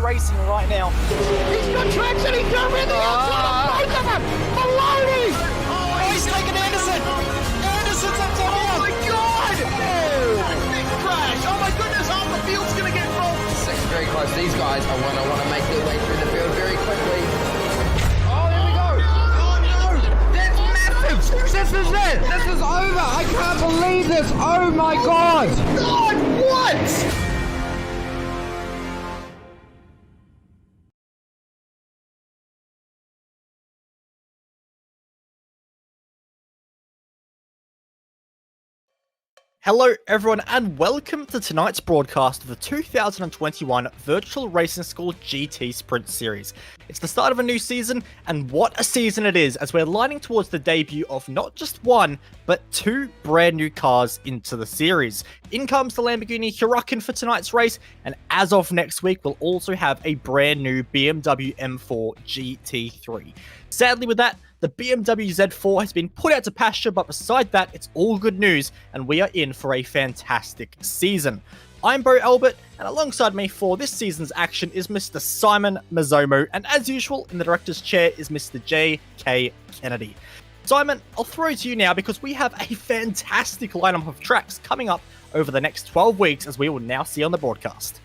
iRacing right now. He's got traction, he's got rid of the outside of both of them! Maloney! Oh, he's taken Anderson! Anderson's up to Oh my god! Big crash! Oh my goodness, half the field's gonna get rolled! Second very close. These guys are going to want to make their way through the field very quickly. Oh, here we go! Oh no! That's massive! This is it! This is over! I can't believe this! Oh my god! God, what? Hello everyone and welcome to tonight's broadcast of the 2021 Virtual Racing School GT Sprint Series. It's the start of a new season, and what a season it is as we're lining towards the debut of not just one, but two brand new cars into the series. In comes the Lamborghini Huracan for tonight's race, and as of next week we'll also have a brand new BMW M4 GT3. Sadly with that, the BMW Z4 has been put out to pasture, but beside that, it's all good news, and we are in for a fantastic season. I'm Bo Albert, and alongside me for this season's action is Mr. Simon Mazzomo, and as usual, in the director's chair is Mr. J.K. Kennedy. Simon, I'll throw it to you now because we have a fantastic lineup of tracks coming up over the next 12 weeks, as we will now see on the broadcast.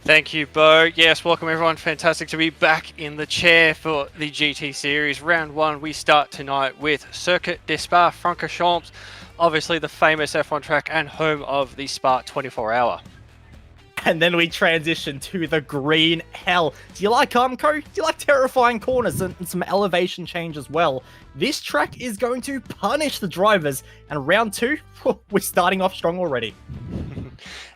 Thank you, Bo. Yes, welcome everyone. Fantastic to be back in the chair for the GT Series. Round 1, we start tonight with Circuit des Spa Francorchamps, obviously the famous F1 track and home of the Spa 24-hour. And then we transition to the green hell. Do you like Armco? Do you like terrifying corners and some elevation change as well? This track is going to punish the drivers, and round 2, we're starting off strong already.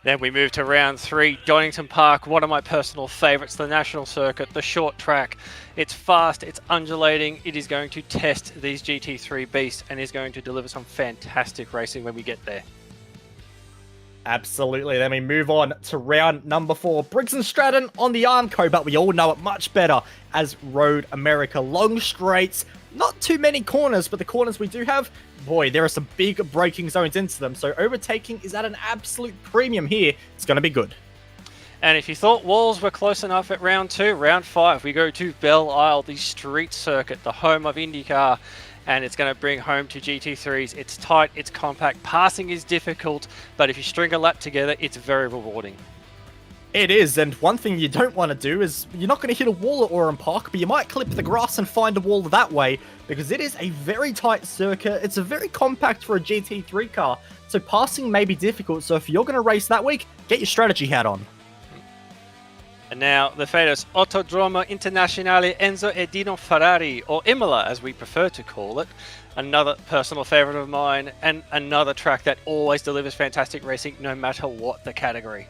Then we move to round 3, Donington Park, one of my personal favourites, the national circuit, the short track. It's fast, it's undulating, it is going to test these GT3 beasts and is going to deliver some fantastic racing when we get there. Absolutely. Then we move on to round number 4. Briggs & Stratton on the Armco, but we all know it much better as Road America. Long straights, not too many corners, but the corners we do have, boy, there are some big braking zones into them. So overtaking is at an absolute premium here. It's going to be good. And if you thought walls were close enough at round 2, round 5, we go to Belle Isle, the street circuit, the home of IndyCar. And it's going to bring home to GT3s. It's tight, it's compact, passing is difficult, but if you string a lap together, it's very rewarding. It is, and one thing you don't want to do is, you're not going to hit a wall at Oran Park, but you might clip the grass and find a wall that way, because it is a very tight circuit. It's a very compact for a GT3 car, so passing may be difficult, so if you're going to race that week, get your strategy hat on. And now, the famous Autodromo Internazionale Enzo e Dino Ferrari, or Imola as we prefer to call it. Another personal favourite of mine, and another track that always delivers fantastic racing no matter what the category.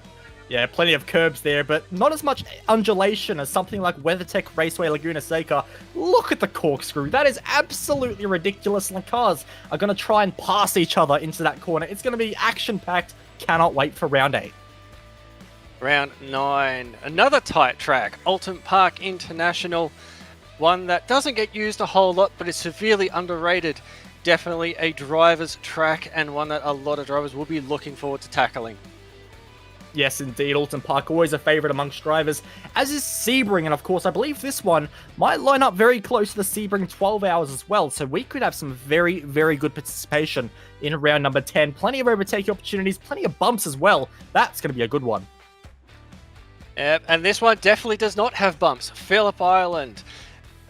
Yeah, plenty of curbs there, but not as much undulation as something like WeatherTech Raceway Laguna Seca. Look at the corkscrew. That is absolutely ridiculous, and the cars are going to try and pass each other into that corner. It's going to be action-packed. Cannot wait for round 8. Round 9, another tight track, Alton Park International, one that doesn't get used a whole lot but is severely underrated. Definitely a driver's track and one that a lot of drivers will be looking forward to tackling. Yes, indeed, Alton Park, always a favourite amongst drivers, as is Sebring, and of course I believe this one might line up very close to the Sebring 12 hours as well, so we could have some very, very good participation in round number 10. Plenty of overtaking opportunities, plenty of bumps as well. That's going to be a good one. Yep, and this one definitely does not have bumps. Phillip Island,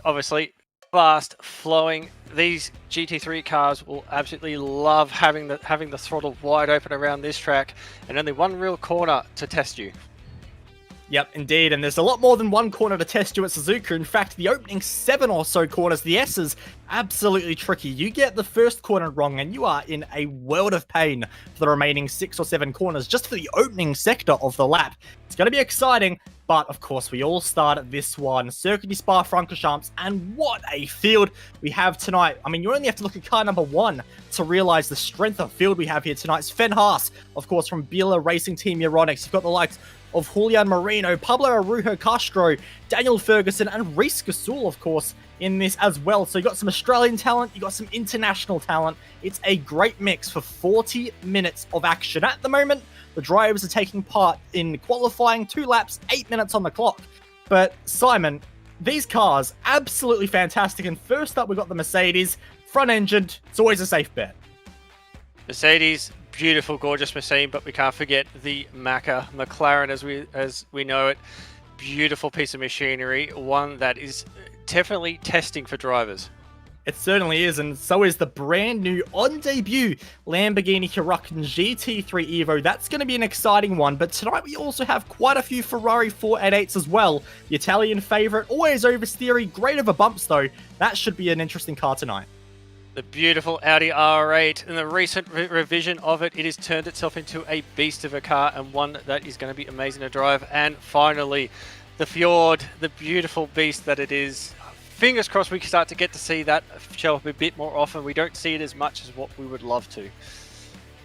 obviously fast flowing. These GT3 cars will absolutely love having the throttle wide open around this track, and only one real corner to test you. Yep, indeed, and there's a lot more than one corner to test you at Suzuka. In fact, the opening 7 or so corners, the S's, absolutely tricky. You get the first corner wrong and you are in a world of pain for the remaining 6 or 7 corners, just for the opening sector of the lap. It's going to be exciting, but of course we all start at this one, Circuit des Spa Francorchamps, and what a field we have tonight. I mean, you only have to look at car number 1 to realize the strength of field we have here tonight. It's Sven Haas, of course, from Biela Racing Team Euronics. You've got the likes of Julian Marino, Pablo Arujo Castro, Daniel Ferguson, and Reece Gasol, of course, in this as well. So you got some Australian talent, you got some international talent. It's a great mix for 40 minutes of action. At the moment, the drivers are taking part in qualifying, 2 laps, 8 minutes on the clock. But Simon, these cars, absolutely fantastic. And first up, we've got the Mercedes, front-engined. It's always a safe bet. Mercedes, beautiful, gorgeous machine, but we can't forget the Macca McLaren as we know it. Beautiful piece of machinery, one that is definitely testing for drivers. It certainly is, and so is the brand new, on debut, Lamborghini Huracan GT3 Evo. That's going to be an exciting one, but tonight we also have quite a few Ferrari 488s as well. The Italian favourite, always oversteery, great over bumps though. That should be an interesting car tonight. The beautiful Audi R8, and the recent revision of it, it has turned itself into a beast of a car, and one that is going to be amazing to drive. And finally, the Fjord, the beautiful beast that it is. Fingers crossed we can start to get to see that show up a bit more often. We don't see it as much as what we would love to.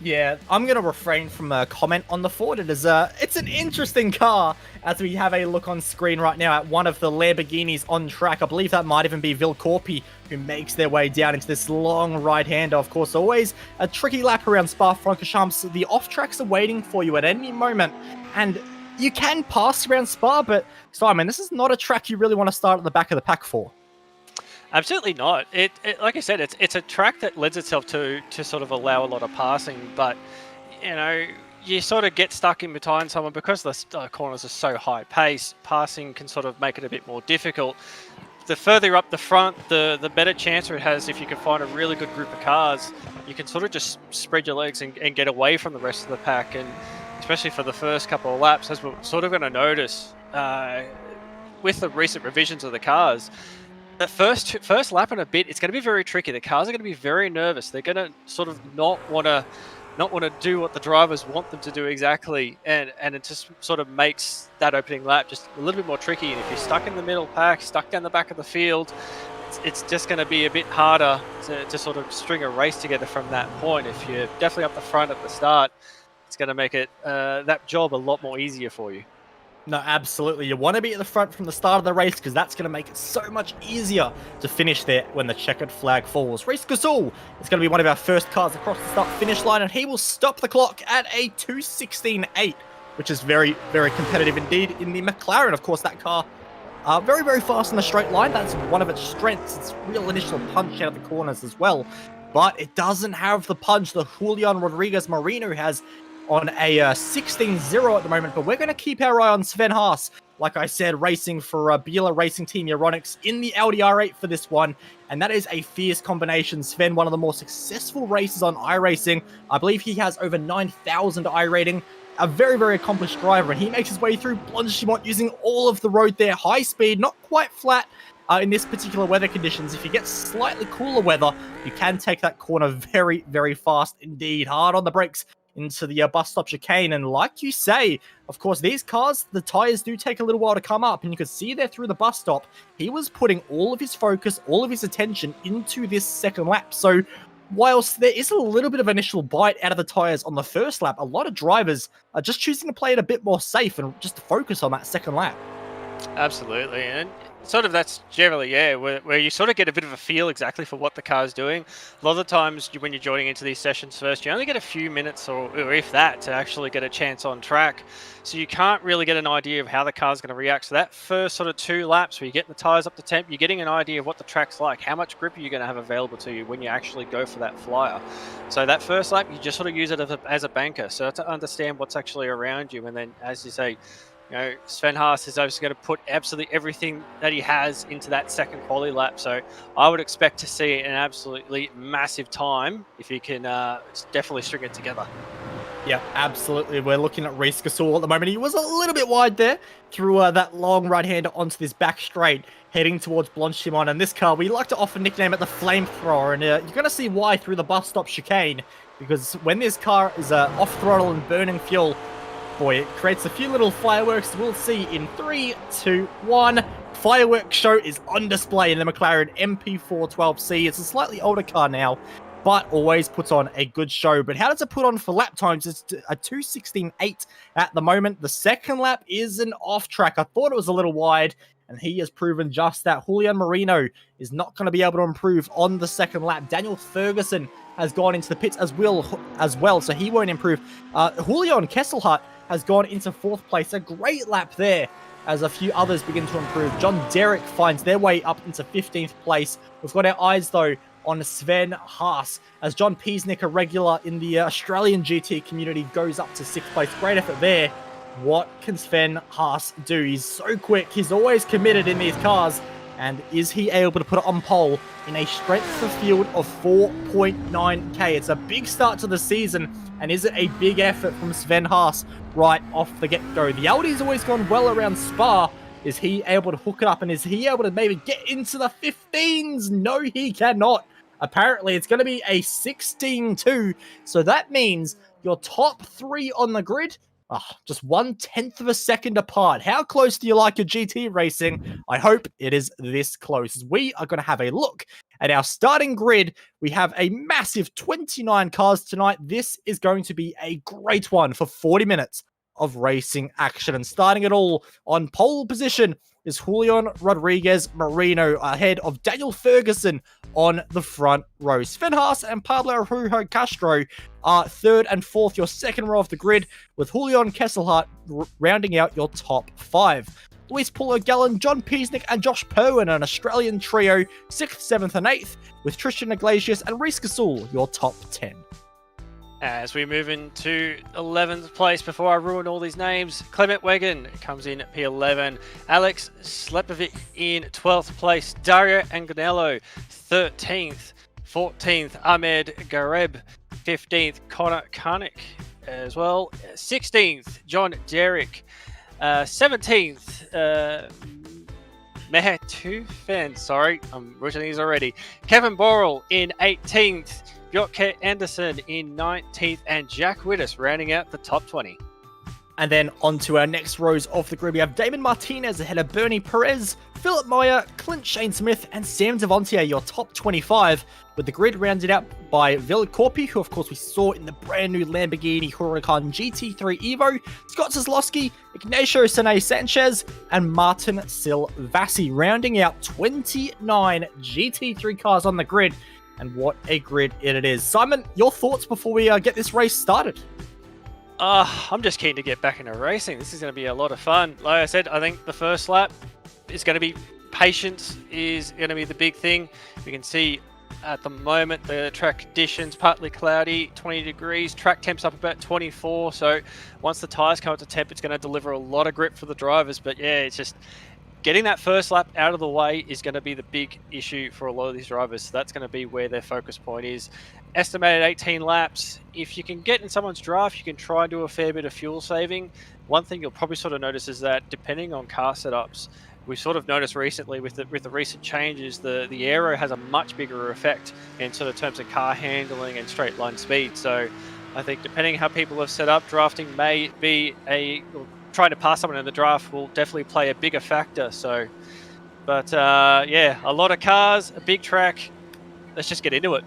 Yeah, I'm going to refrain from a comment on the Ford. It's an interesting car as we have a look on screen right now at one of the Lamborghinis on track. I believe that might even be Vilcorpi who makes their way down into this long right-hander. Of course, always a tricky lap around Spa-Francorchamps. The off-tracks are waiting for you at any moment, and you can pass around Spa, but Simon, this is not a track you really want to start at the back of the pack for. Absolutely not. It like I said, it's a track that lends itself to sort of allow a lot of passing, but you know, you sort of get stuck in behind someone because the corners are so high pace. Passing can sort of make it a bit more difficult. The further up the front, the better chance it has if you can find a really good group of cars. You can sort of just spread your legs and get away from the rest of the pack, and especially for the first couple of laps, as we're sort of going to notice with the recent revisions of the cars. The first lap and a bit, it's going to be very tricky. The cars are going to be very nervous. They're going to sort of not want to do what the drivers want them to do exactly, and it just sort of makes that opening lap just a little bit more tricky. And if you're stuck in the middle pack, stuck down the back of the field, it's just going to be a bit harder to sort of string a race together from that point. If you're definitely up the front at the start, it's going to make it that job a lot more easier for you. No, absolutely. You want to be at the front from the start of the race because that's going to make it so much easier to finish there when the checkered flag falls. Race Gasol is going to be one of our first cars across the start-finish line, and he will stop the clock at a 2:16.8, which is very, very competitive indeed in the McLaren. Of course, that car very, very fast in the straight line. That's one of its strengths. It's real initial punch out of the corners as well, but it doesn't have the punch the Julian Rodriguez Marino has on a 16-0 at the moment, but we're going to keep our eye on Sven Haas, like I said, racing for Biela Racing Team Euronics in the Audi R8 for this one, and that is a fierce combination. Sven, one of the more successful races on iRacing. I believe he has over 9,000 iRating, a very, very accomplished driver, and he makes his way through Blanchimont using all of the road there, high speed, not quite flat, in this particular weather conditions. If you get slightly cooler weather, you can take that corner very, very fast indeed. Hard on the brakes into the bus stop chicane, and like you say, of course, these cars, the tires do take a little while to come up, and you could see there through the bus stop, he was putting all of his focus, all of his attention into this second lap. So whilst there is a little bit of initial bite out of the tires on the first lap, a lot of drivers are just choosing to play it a bit more safe and just focus on that second lap. Absolutely, and sort of that's generally, yeah, where you sort of get a bit of a feel exactly for what the car's doing. A lot of the times when you're joining into these sessions first, you only get a few minutes or if that to actually get a chance on track. So you can't really get an idea of how the car's going to react. So that first sort of 2 laps where you're getting the tires up to temp, you're getting an idea of what the track's like, how much grip are you going to have available to you when you actually go for that flyer. So that first lap, you just sort of use it as a banker, so to understand what's actually around you. And then, as you say, you know, Sven Haas is obviously going to put absolutely everything that he has into that second quali lap. So I would expect to see an absolutely massive time if he can definitely string it together. Yeah, absolutely. We're looking at Reece Gasol at the moment. He was a little bit wide there through that long right-hander onto this back straight, heading towards Blanchimont. And this car, we like to often nickname it the Flamethrower. And you're going to see why through the bus stop chicane, because when this car is off throttle and burning fuel, boy, it creates a few little fireworks. We'll see in 3, 2, 1. Fireworks show is on display in the McLaren MP412C. It's a slightly older car now, but always puts on a good show. But how does it put on for lap times? It's a 2:16.8 at the moment. The second lap is an off track. I thought it was a little wide, and he has proven just that. Julian Marino is not going to be able to improve on the second lap. Daniel Ferguson has gone into the pits as well, so he won't improve. Julian Kesselhut has gone into 4th place. A great lap there as a few others begin to improve. John Derrick finds their way up into 15th place. We've got our eyes, though, on Sven Haas, as John Piesnick, a regular in the Australian GT community, goes up to 6th place. Great effort there. What can Sven Haas do? He's so quick. He's always committed in these cars. And is he able to put it on pole in a strength of field of 4.9k? It's a big start to the season. And is it a big effort from Sven Haas right off the get-go? The Audi's always gone well around Spa. Is he able to hook it up? And is he able to maybe get into the 15s? No, he cannot. Apparently, it's going to be a 16-2. So that means your top 3 on the grid, just 1/10 of a second apart. How close do you like your GT racing? I hope it is this close. We are going to have a look at our starting grid. We have a massive 29 cars tonight. This is going to be a great one for 40 minutes of racing action. And starting it all on pole position is Julian Rodriguez Marino, ahead of Daniel Ferguson on the front row. Sven Haas and Pablo Rujo Castro are 3rd and 4th, your second row of the grid, with Julian Kesselhart rounding out your top 5. Luis Paulo Gallen, John Piesnick, and Josh Perwin, an Australian trio, 6th, 7th, and 8th, with Tristan Iglesias and Reese Gasul, your top 10. As we move into 11th place, before I ruin all these names, Clement Wegan comes in at P11, Alex Slepovic in 12th place, Dario Anganello 13th, 14th Ahmed Gareb, 15th Connor Karnick as well, 16th John Derrick, 17th Mehetufen, sorry, I'm rushing these already, Kevin Borrell in 18th, Bjorke Anderson in 19th, and Jack Wittes rounding out the top 20. And then on to our next rows of the grid. We have Damon Martinez ahead of Bernie Perez, Philip Meyer, Clint Shane Smith, and Sam Devontier, your top 25, with the grid rounded out by Vil Corpi, who of course we saw in the brand new Lamborghini Huracan GT3 Evo, Scott Zaslowski, Ignacio Sene Sanchez, and Martin Silvassi, rounding out 29 GT3 cars on the grid. And what a grid it is. Simon, your thoughts before we get this race started? I'm just keen to get back into racing. This is going to be a lot of fun. Like I said, I think the first lap is going to be patience is going to be the big thing. We can see at the moment the track conditions partly cloudy, 20 degrees, track temps up about 24. So once the tyres come up to temp, it's going to deliver a lot of grip for the drivers. But yeah, it's just getting that first lap out of the way is going to be the big issue for a lot of these drivers. So that's going to be where their focus point is. Estimated 18 laps. If you can get in someone's draft, you can try and do a fair bit of fuel saving. One thing you'll probably sort of notice is that depending on car setups, we've sort of noticed recently with the recent changes, the aero has a much bigger effect in sort of terms of car handling and straight line speed. So I think depending how people have set up, drafting may be trying to pass someone in the draft will definitely play a bigger factor. So, but yeah, a lot of cars, a big track. Let's just get into it.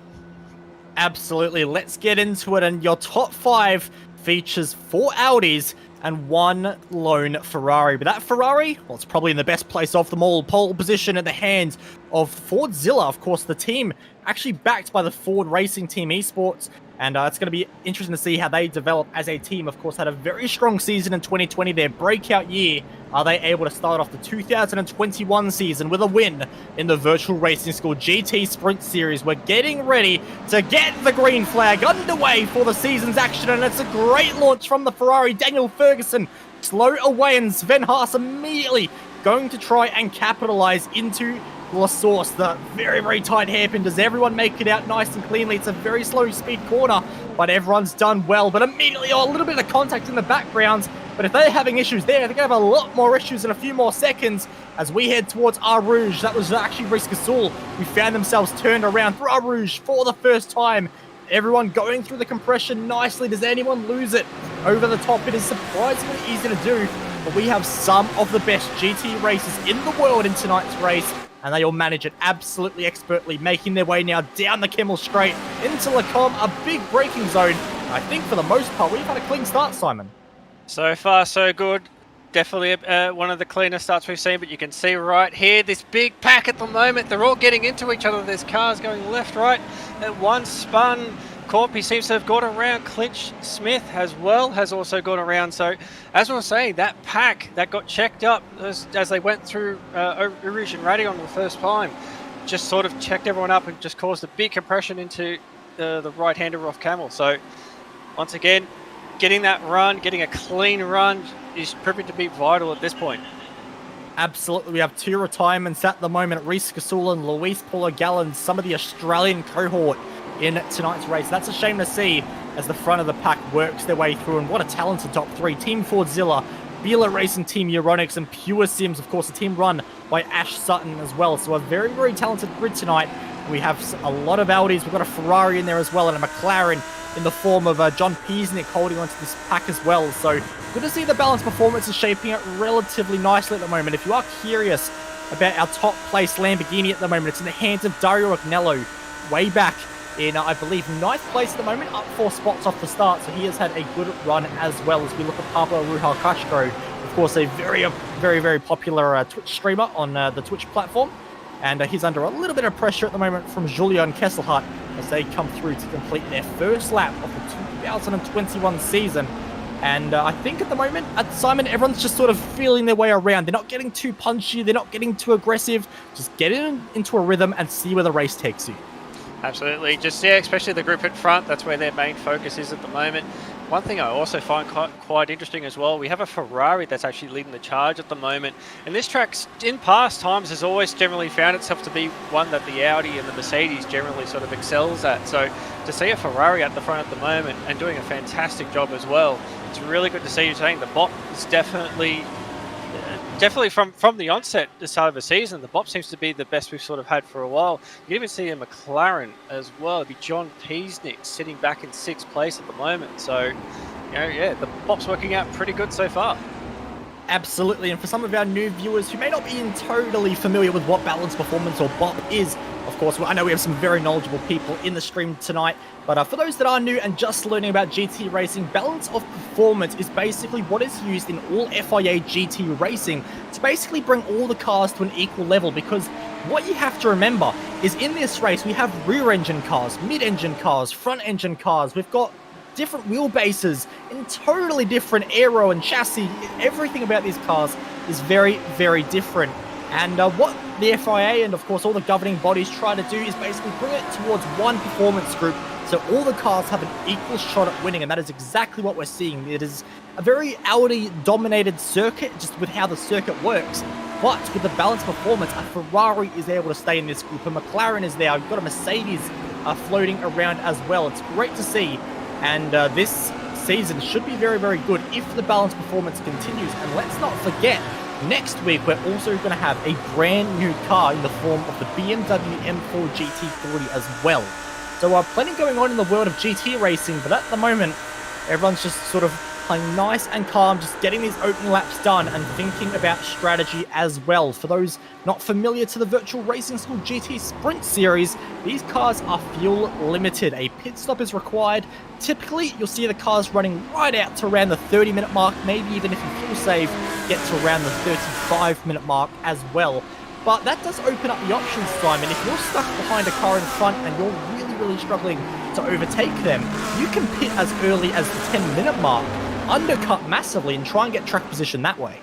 Absolutely, let's get into it. And your top 5 features 4 Audis and 1 lone Ferrari. But that Ferrari, well, it's probably in the best place of them all. Pole position at the hands of Fordzilla, of course, the team actually backed by the Ford Racing Team Esports. And it's going to be interesting to see how they develop as a team. Of course, had a very strong season in 2020, their breakout year. Are they able to start off the 2021 season with a win in the Virtual Racing School GT Sprint Series? We're getting ready to get the green flag underway for the season's action, and it's a great launch from the Ferrari. Daniel Ferguson slow away, and Sven Haas immediately going to try and capitalize into La Source. The very, very tight hairpin. Does everyone make it out nice and cleanly? It's a very slow speed corner, but everyone's done well. But immediately, a little bit of contact in the background. But if they're having issues there, they're going to have a lot more issues in a few more seconds as we head towards Ar Rouge. That was actually Reese Gasul, who found themselves turned around through Ar Rouge for the first time. Everyone going through the compression nicely. Does anyone lose it over the top? It is surprisingly easy to do, but we have some of the best GT racers in the world in tonight's race, and they all manage it absolutely expertly, making their way now down the Kemmel Straight into Lacombe, a big braking zone. I think for the most part, we've had a clean start, Simon. So far, so good. Definitely one of the cleanest starts we've seen, but you can see right here, this big pack at the moment. They're all getting into each other. There's cars going left, right, and one spun. Corp, he seems to have gone around. Clinch Smith as well has also gone around. So, as I was saying, that pack that got checked up as they went through Rouge and Radion the first time, just sort of checked everyone up and just caused a big compression into the right-hander off Camel. So, once again, getting that run, getting a clean run is proving to be vital at this point. Absolutely, we have 2 retirements at the moment. Reese Gasol and Luis Paulo Gallen, some of the Australian cohort in tonight's race. That's a shame to see as the front of the pack works their way through, and what a talented top 3. Team Fordzilla, Beeler Racing, Team Euronics, and Pure Sims, of course, a team run by Ash Sutton as well. So a very, very talented grid tonight. We have a lot of Audis. We've got a Ferrari in there as well, and a McLaren in the form of John Piesnik holding onto this pack as well. So good to see the balance performance is shaping up relatively nicely at the moment. If you are curious about our top place Lamborghini at the moment, it's in the hands of Dario Agnello, way back in, I believe, 9th place at the moment, up 4 spots off the start. So he has had a good run as well. As we look at Pablo Ruhal Castro, of course, a very popular Twitch streamer on the Twitch platform. And he's under a little bit of pressure at the moment from Julian Kesselhut as they come through to complete their first lap of the 2021 season. And I think at the moment, at Simon, everyone's just sort of feeling their way around. They're not getting too punchy. They're not getting too aggressive. Just get into a rhythm and see where the race takes you. Absolutely. Just, yeah, especially the group at front. That's where their main focus is at the moment. One thing I also find quite interesting as well, we have a Ferrari that's actually leading the charge at the moment. And this track, in past times, has always generally found itself to be one that the Audi and the Mercedes generally sort of excels at. So to see a Ferrari at the front at the moment and doing a fantastic job as well, it's really good to see you saying the BOP is definitely from the onset, the start of the season, the BOP seems to be the best we've sort of had for a while. You can even see a McLaren as well. It'd be John Piesnik sitting back in 6th place at the moment. So, yeah, the BOP's working out pretty good so far. Absolutely, and for some of our new viewers who may not be totally familiar with what balance performance or BOP is, of course, I know we have some very knowledgeable people in the stream tonight, but for those that are new and just learning about GT racing, balance of performance is basically what is used in all FIA GT racing to basically bring all the cars to an equal level, because what you have to remember is in this race we have rear engine cars, mid engine cars, front engine cars, we've got different wheelbases and totally different aero and chassis. Everything about these cars is very different. And what the FIA and of course all the governing bodies try to do is basically bring it towards one performance group so all the cars have an equal shot at winning, and that is exactly what we're seeing. It is a very Audi dominated circuit just with how the circuit works, but with the balanced performance, a Ferrari is able to stay in this group, a McLaren is there, you've got a Mercedes floating around as well. It's great to see. And this season should be very good if the balanced performance continues. And let's not forget, next week we're also going to have a brand new car in the form of the BMW M4 GT3 as well. So plenty going on in the world of GT racing, but at the moment everyone's just sort of playing nice and calm, just getting these open laps done and thinking about strategy as well. For those not familiar to the Virtual Racing School GT Sprint Series, these cars are fuel limited. A pit stop is required. Typically, you'll see the cars running right out to around the 30-minute mark, maybe even if you fuel save, get to around the 35-minute mark as well. But that does open up the options, Simon. If you're stuck behind a car in front and you're really struggling to overtake them, you can pit as early as the 10-minute mark, undercut massively and try and get track position that way.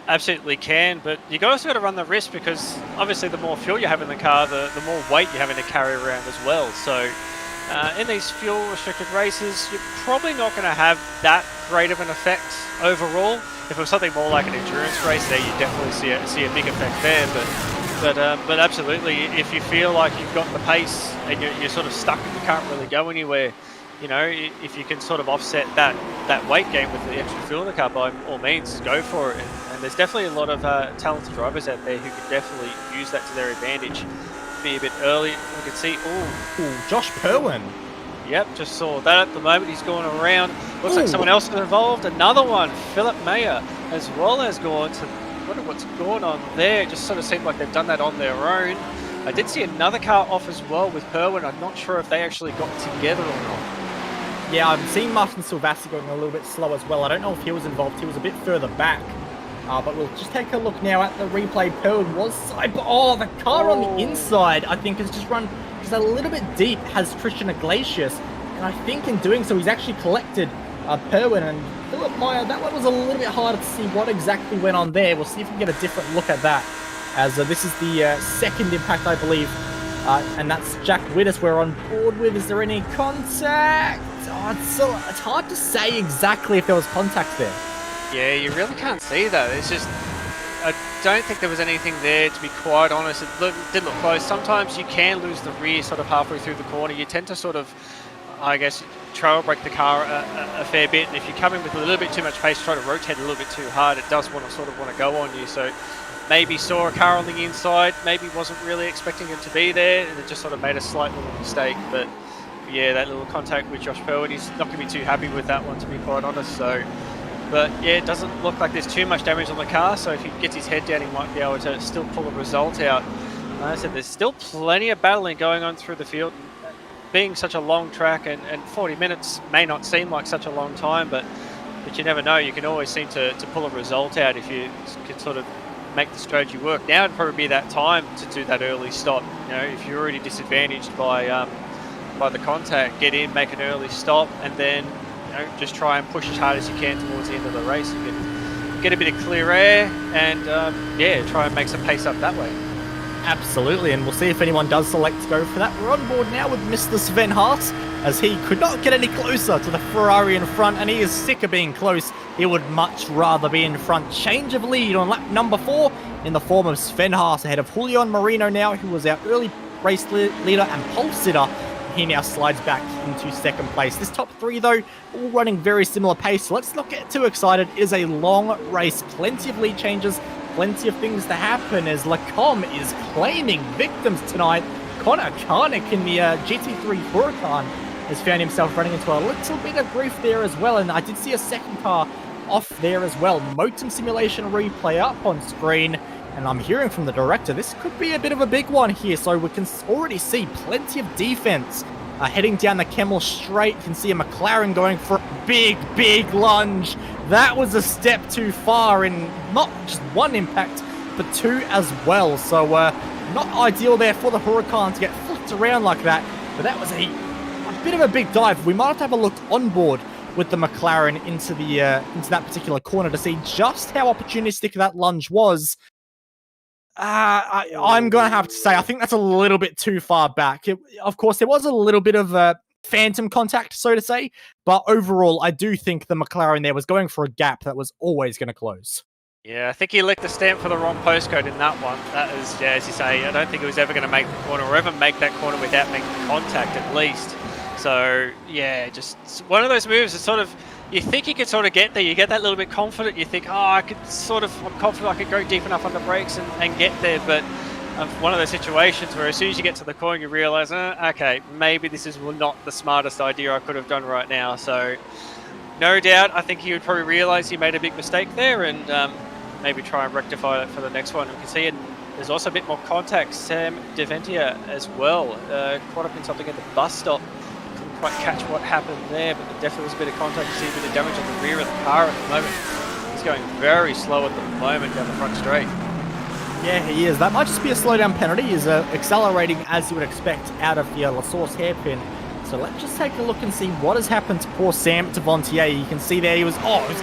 Absolutely can, but you also got to run the risk because obviously the more fuel you have in the car, the more weight you're having to carry around as well. So in these fuel restricted races, you're probably not going to have that great of an effect overall. If it was something more like an endurance race there, you definitely see a big effect there. But absolutely, if you feel like you've got the pace and you're sort of stuck and you can't really go anywhere, you know, if you can sort of offset that weight gain with the extra fuel in the car, by all means, go for it. And there's definitely a lot of talented drivers out there who could definitely use that to their advantage. Be a bit early. We can see, Josh Perwin. Yep, just saw that at the moment. He's going around. Looks like someone else is involved. Another one, Philip Mayer, as well as gone to. I wonder what's going on there. It just sort of seemed like they've done that on their own. I did see another car off as well with Perwin. I'm not sure if they actually got together or not. Yeah, I've seen Martin Silvassi going a little bit slow as well. I don't know if he was involved. He was a bit further back. But we'll just take a look now at the replay. Perwin was side. Oh, the car on the inside, I think, has just run just a little bit deep has Christian Iglesias, and I think in doing so he's actually collected Perwin and Philip Meyer. That one was a little bit harder to see what exactly went on there. We'll see if we can get a different look at that, as this is the second impact, I believe, and that's Jack Widders we're on board with. Is there any contact? Oh, it's hard to say exactly if there was contact there. Yeah, you really can't see that. It's just, I don't think there was anything there, to be quite honest. It did look close. Sometimes you can lose the rear sort of halfway through the corner. You tend to sort of, I guess, trail brake the car a fair bit, and if you come in with a little bit too much pace, try to rotate a little bit too hard, it does want to go on you. So maybe saw a car on the inside, maybe wasn't really expecting it to be there, and it just sort of made a slight little mistake. But yeah, that little contact with Josh Perwin, he's not going to be too happy with that one, to be quite honest. So, but yeah, it doesn't look like there's too much damage on the car, so if he gets his head down, he might be able to still pull a result out. Like I said, there's still plenty of battling going on through the field. Being such a long track, and 40 minutes may not seem like such a long time, but you never know. You can always seem to pull a result out if you can sort of make the strategy work. Now would probably be that time to do that early stop. You know, if you're already disadvantaged by the contact, get in, make an early stop, and then just try and push as hard as you can towards the end of the race. You can get a bit of clear air and yeah, try and make some pace up that way. Absolutely, and we'll see if anyone does select to go for that. We're on board now with Mr. Sven Haas, as he could not get any closer to the Ferrari in front, and he is sick of being close. He would much rather be in front. Change of lead on lap number 4 in the form of Sven Haas ahead of Julian Marino now, who was our early race leader and pole sitter. He now slides back into second place. This top 3, though, all running very similar pace, so let's not get too excited. It is a long race, plenty of lead changes, plenty of things to happen, as Lacombe is claiming victims tonight. Connor Karnick in the GT3 Huracan has found himself running into a little bit of grief there as well, and I did see a second car off there as well. Motum Simulation replay up on screen, and I'm hearing from the director this could be a bit of a big one here, so we can already see plenty of defense heading down the Kemmel straight. You can see a McLaren going for a big lunge. That was a step too far in not just one impact, but 2 as well. So not ideal there for the Huracan to get flipped around like that, but that was a bit of a big dive. We might have to have a look on board with the McLaren into that particular corner to see just how opportunistic that lunge was. I'm going to have to say, I think that's a little bit too far back. Of course, there was a little bit of phantom contact, so to say, but overall, I do think the McLaren there was going for a gap that was always going to close. Yeah, I think he licked the stamp for the wrong postcode in that one. That is, yeah, as you say, I don't think he was ever going to make the corner or ever make that corner without making contact at least. So, yeah, just one of those moves is sort of, you think you could sort of get there, you get that little bit confident, you think, oh, I'm confident I could go deep enough on the brakes and get there, but one of those situations where as soon as you get to the corner, you realise, okay, maybe this is not the smartest idea I could have done right now. So, no doubt, I think he would probably realise he made a big mistake there and maybe try and rectify it for the next one. We can see it. There's also a bit more contact. Sam Deventia as well, caught up in something at the bus stop. Couldn't quite catch what happened there, but there definitely was a bit of contact. You see a bit of damage on the rear of the car at the moment. He's going very slow at the moment down the front straight. Yeah, he is. That might just be a slowdown penalty. He's accelerating as you would expect out of the La Source hairpin. So let's just take a look and see what has happened to poor Sam Devontier. You can see there he was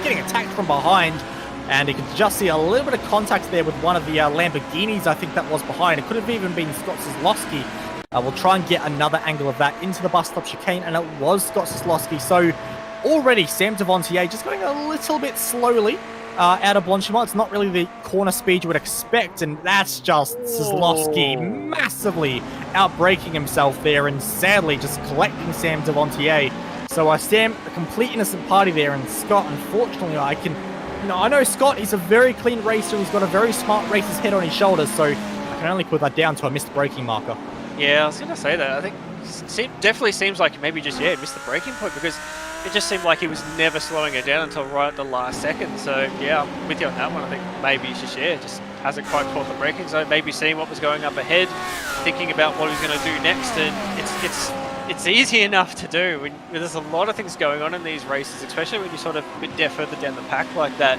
getting attacked from behind, and you can just see a little bit of contact there with one of the Lamborghinis, I think that was behind. It could have even been Scott Kozlowski. We'll try and get another angle of that into the bus stop chicane, and it was Scott Kozlowski. So already Sam Devontier just going a little bit slowly out of Blanchimont. It's not really the corner speed you would expect, and that's just Kozlowski massively outbraking himself there, and sadly just collecting Sam Devontier. So Sam, a complete innocent party there, and Scott, unfortunately, I know Scott, he's a very clean racer, he's got a very smart racer's head on his shoulders, so I can only put that down to a missed braking marker. Yeah, I was going to say that. I think it definitely seems like maybe just, missed the braking point, because it just seemed like he was never slowing it down until right at the last second. So, yeah, I'm with you on that one. I think maybe he's just hasn't quite caught the braking zone, maybe seeing what was going up ahead, thinking about what he was going to do next, and it's easy enough to do. There's a lot of things going on in these races, especially when you're sort of a bit further down the pack like that.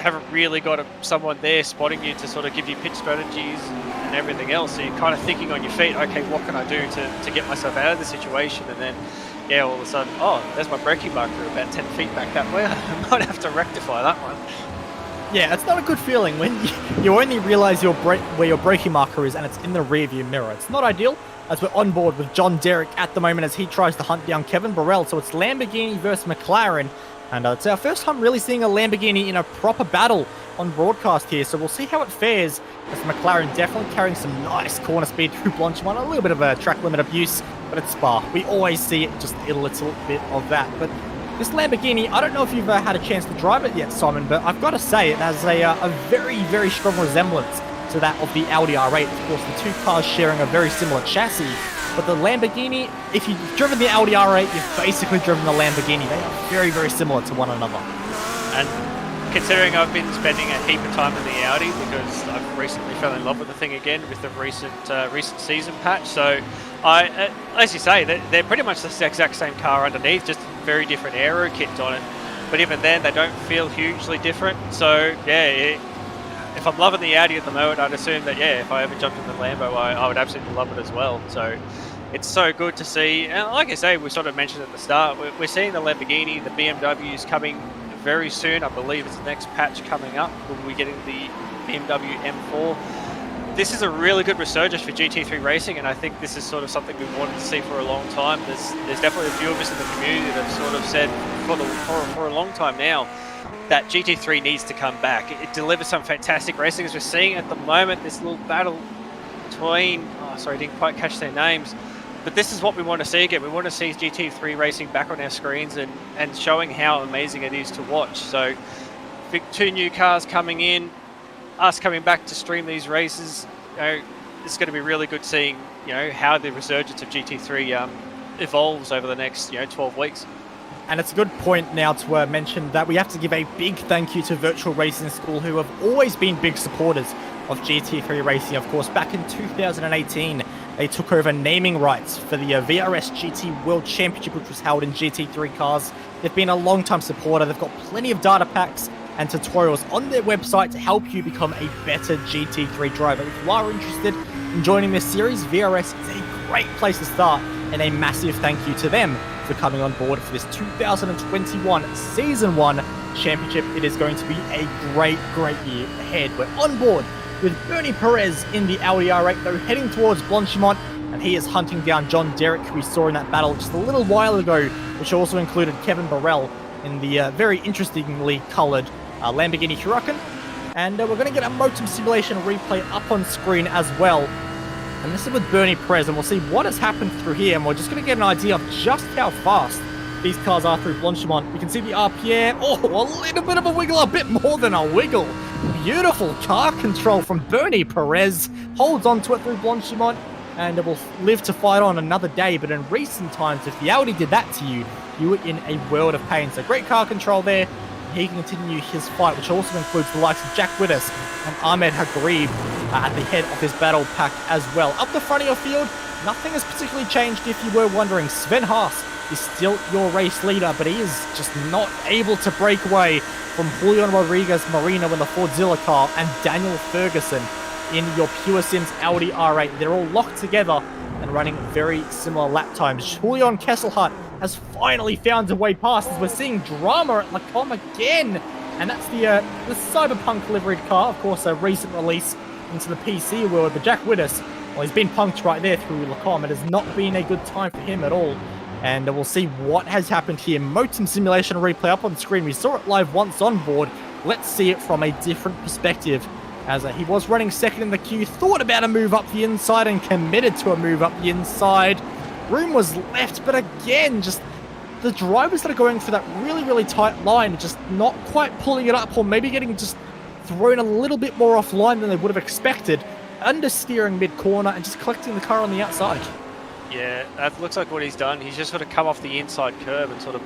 haven't really got someone there spotting you to sort of give you pitch strategies and everything else. So you're kind of thinking on your feet, okay, what can I do to get myself out of the situation? And then, yeah, all of a sudden, oh, there's my braking marker about 10 feet back that way. I might have to rectify that one. Yeah, it's not a good feeling when you only realize where your braking marker is and it's in the rearview mirror. It's not ideal, as we're on board with John Derrick at the moment as he tries to hunt down Kevin Burrell. So it's Lamborghini versus McLaren. And it's our first time really seeing a Lamborghini in a proper battle on broadcast here. So we'll see how it fares, as McLaren definitely carrying some nice corner speed through Blanchimont. A little bit of a track limit abuse, but it's Spa. We always see it, just a little bit of that. But this Lamborghini, I don't know if you've had a chance to drive it yet, Simon, but I've got to say it has a very, very strong resemblance to that of the Audi R8. Of course, the two cars sharing a very similar chassis. But the Lamborghini, if you've driven the Audi R8, you've basically driven the Lamborghini. They are very, very similar to one another. And considering I've been spending a heap of time in the Audi because I've recently fell in love with the thing again with the recent season patch. So, as you say, they're pretty much the exact same car underneath, just very different aero kit on it. But even then, they don't feel hugely different. So, yeah, if I'm loving the Audi at the moment, I'd assume that, yeah, if I ever jumped in the Lambo, I would absolutely love it as well. So it's so good to see. And like I say, we sort of mentioned at the start, we're seeing the Lamborghini, the BMWs coming very soon. I believe it's the next patch coming up. We'll be getting the BMW M4. This is a really good resurgence for GT3 racing, and I think this is sort of something we wanted to see for a long time. There's definitely a few of us in the community that have sort of said for a long time now that GT3 needs to come back. It delivers some fantastic racing, as we're seeing at the moment, this little battle between, I didn't quite catch their names, but this is what we want to see again. We want to see GT3 racing back on our screens and showing how amazing it is to watch. So, two new cars coming in, us coming back to stream these races, it's going to be really good seeing, how the resurgence of GT3 evolves over the next, 12 weeks. And it's a good point now to mention that we have to give a big thank you to Virtual Racing School, who have always been big supporters of GT3 racing. Of course, back in 2018, they took over naming rights for the VRS GT World Championship, which was held in GT3 cars. They've been a long-time supporter. They've got plenty of data packs and tutorials on their website to help you become a better GT3 driver. If you are interested in joining this series, VRS is a great place to start, and a massive thank you to them for coming on board for this 2021 Season 1 Championship. It is going to be a great, great year ahead. We're on board with Bernie Perez in the Audi R8, though, heading towards Blanchimont, and he is hunting down John Derrick, who we saw in that battle just a little while ago, which also included Kevin Burrell in the very interestingly coloured Lamborghini Huracan. And we're going to get a Motum Simulation replay up on screen as well. And this is with Bernie Perez, and we'll see what has happened through here, and we're just going to get an idea of just how fast these cars are through Blanchimont. We can see the RPM. Oh, a little bit of a wiggle, a bit more than a wiggle. Beautiful car control from Bernie Perez. Holds on to it through Blanchimont, and it will live to fight on another day. But in recent times, if the Audi did that to you, you were in a world of pain. So great car control there. He can continue his fight, which also includes the likes of Jack Widders and Ahmed Hagrib at the head of this battle pack as well. Up the front of your field, nothing has particularly changed if you were wondering. Sven Haas is still your race leader, but he is just not able to break away from Julian Rodriguez Marino in the Fordzilla car and Daniel Ferguson in your Pure Sims Audi R8. They're all locked together and running very similar lap times. Julian Kesselhut has finally found a way past, as we're seeing drama at Lacombe again. And that's the Cyberpunk liveried car, of course, a recent release into the PC world. But Jack Widders, well, he's been punked right there through Lacombe. It has not been a good time for him at all. And we'll see what has happened here. Motum Simulation replay up on screen. We saw it live once on board. Let's see it from a different perspective. As he was running second in the queue, thought about a move up the inside and committed to a move up the inside. Room was left, but again, just the drivers that are going for that really, really tight line, just not quite pulling it up, or maybe getting just thrown a little bit more offline than they would have expected. Understeering mid-corner and just collecting the car on the outside. Yeah, that looks like what he's done. He's just sort of come off the inside curb and sort of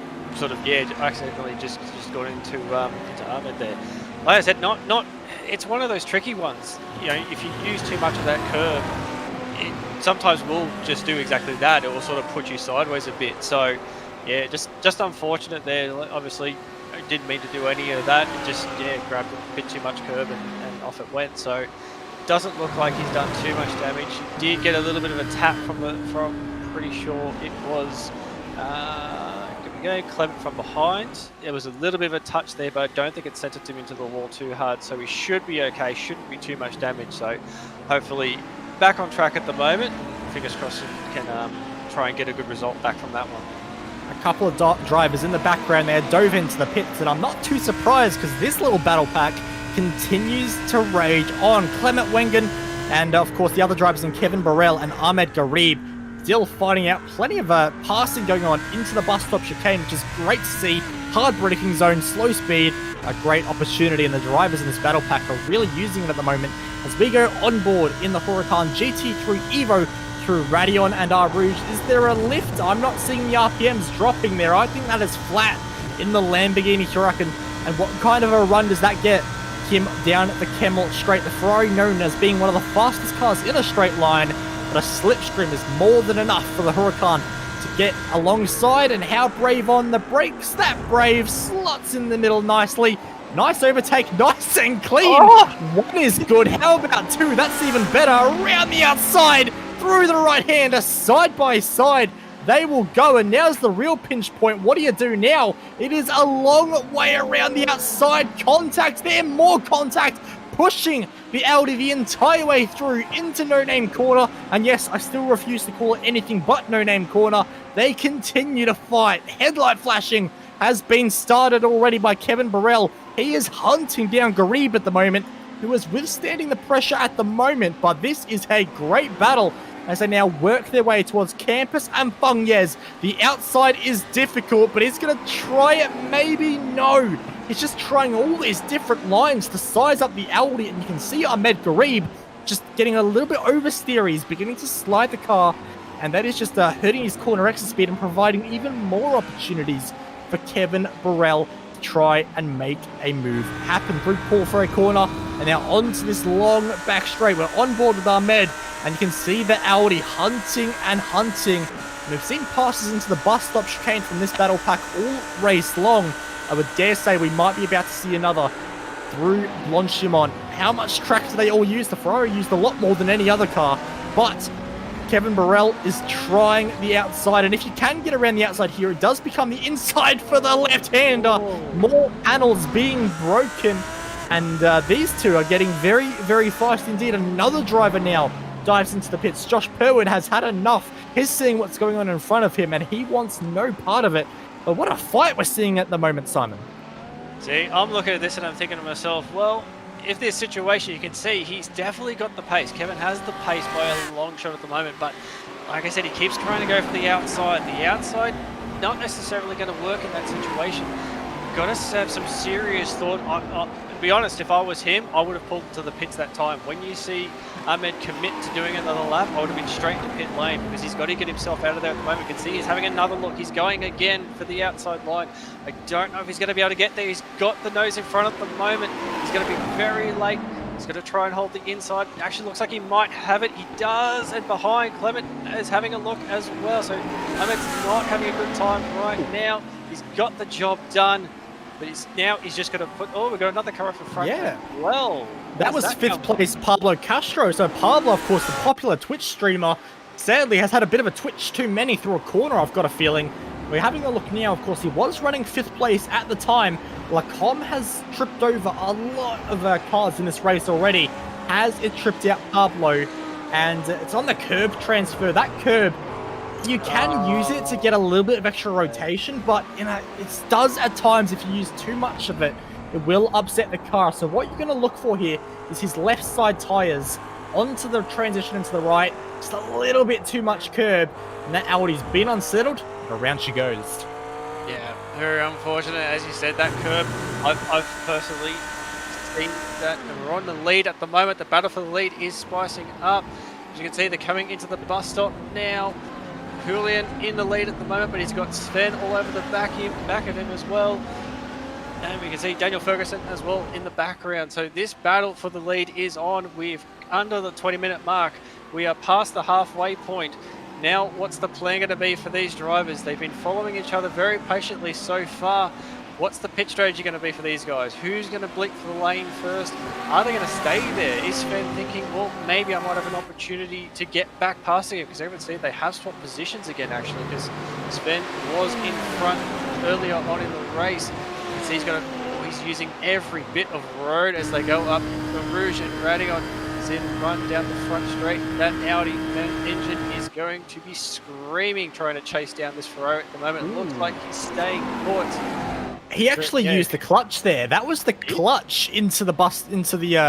accidentally just got into Ahmed there. Like I said, not. It's one of those tricky ones. If you use too much of that curb, it sometimes will just do exactly that. It will sort of put you sideways a bit. So, yeah, just unfortunate there. Obviously, didn't mean to do any of that. It just, yeah, grabbed a bit too much curb and off it went. So doesn't look like he's done too much damage. He did get a little bit of a tap from pretty sure it was, here we go, Clement from behind. There was a little bit of a touch there, but I don't think it centered him into the wall too hard. So he should be okay, shouldn't be too much damage. So hopefully back on track at the moment. Fingers crossed he can try and get a good result back from that one. A couple of drivers in the background there dove into the pits, and I'm not too surprised because this little battle pack continues to rage on. Clement Wengen and of course the other drivers in Kevin Burrell and Ahmed Garib still fighting out. Plenty of passing going on into the bus stop chicane, which is great to see. Hard braking zone, slow speed, a great opportunity, and the drivers in this battle pack are really using it at the moment as we go on board in the Huracan GT3 Evo through Radion and Rouge. Is there a lift? I'm not seeing the RPMs dropping there. I think that is flat in the Lamborghini Huracan. And what kind of a run does that get him down the Kemmel straight? The Ferrari known as being one of the fastest cars in a straight line, but a slipstream is more than enough for the Huracan to get alongside. And how brave on the brakes. That brave slots in the middle nicely. Nice overtake, nice and clean. Oh. One is good. How about two? That's even better. Around the outside, through the right hander, side by side. They will go, and now's the real pinch point. What do you do now? It is a long way around the outside. Contact there, more contact, pushing the Audi the entire way through into No Name Corner. And yes, I still refuse to call it anything but No Name Corner. They continue to fight. Headlight flashing has been started already by Kevin Burrell. He is hunting down Garib at the moment, who is withstanding the pressure at the moment, but this is a great battle as they now work their way towards Campus and Fungez. The outside is difficult, but he's going to try it, maybe no. He's just trying all these different lines to size up the Audi, and you can see Ahmed Garib just getting a little bit oversteer. He's beginning to slide the car, and that is just hurting his corner exit speed and providing even more opportunities for Kevin Burrell to try and make a move happen through Paul Ferry corner. And now onto this long back straight. We're on board with Ahmed, and you can see the Audi hunting and hunting. And we've seen passes into the bus stop chicane from this battle pack all race long. I would dare say we might be about to see another through Blanchimont. How much track do they all use? The Ferrari used a lot more than any other car, but Kevin Burrell is trying the outside, and if you can get around the outside here, it does become the inside for the left-hander. More panels being broken, and these two are getting very, very fast indeed. Another driver now dives into the pits. Josh Perwood has had enough. He's seeing what's going on in front of him, and he wants no part of it. But what a fight we're seeing at the moment, Simon. See, I'm looking at this and I'm thinking to myself, well, if this situation, you can see he's definitely got the pace. Kevin has the pace by a long shot at the moment, but like I said, he keeps trying to go for the outside. The outside, not necessarily going to work in that situation. Got to have some serious thought. To be honest, if I was him, I would have pulled to the pits that time. When you see Ahmed commit to doing another lap, I would have been straight to pit lane because he's got to get himself out of there at the moment. You can see he's having another look. He's going again for the outside line. I don't know if he's going to be able to get there. He's got the nose in front at the moment. He's going to be very late. He's going to try and hold the inside. It actually looks like he might have it. He does. And behind, Clement is having a look as well. So Ahmed's not having a good time right now. He's got the job done. But he's just going to put... Oh, we've got another car off the front. Yeah. Well, that was fifth place Pablo Castro. So Pablo, of course, the popular Twitch streamer, sadly has had a bit of a twitch too many through a corner, I've got a feeling. We're having a look now. Of course, he was running fifth place at the time. Lacombe has tripped over a lot of cars in this race already. Has it tripped out Pablo? And it's on the curb transfer. That curb, you can use it to get a little bit of extra rotation, but it does at times, if you use too much of it, it will upset the car. So what you're going to look for here is his left side tires onto the transition into the right. Just a little bit too much curb, and that Audi's been unsettled, and around she goes. Yeah, very unfortunate. As you said, that curb, I've personally seen that. And we're on the lead at the moment. The battle for the lead is spicing up. As you can see, they're coming into the bus stop now. Julian in the lead at the moment, but he's got Sven all over the back of him as well. And we can see Daniel Ferguson as well in the background. So this battle for the lead is on. We've under the 20-minute mark. We are past the halfway point. Now, what's the plan going to be for these drivers? They've been following each other very patiently so far. What's the pit strategy going to be for these guys? Who's going to blink for the lane first? Are they going to stay there? Is Sven thinking, well, maybe I might have an opportunity to get back past again? Because everyone see they have swapped positions again, actually, because Sven was in front earlier on in the race. So he's using every bit of road as they go up the Rouge and Radion. In run down the front straight. That Audi engine is going to be screaming, trying to chase down this Ferrari at the moment. It looks like he's staying put. He actually used the clutch there. That was the clutch into the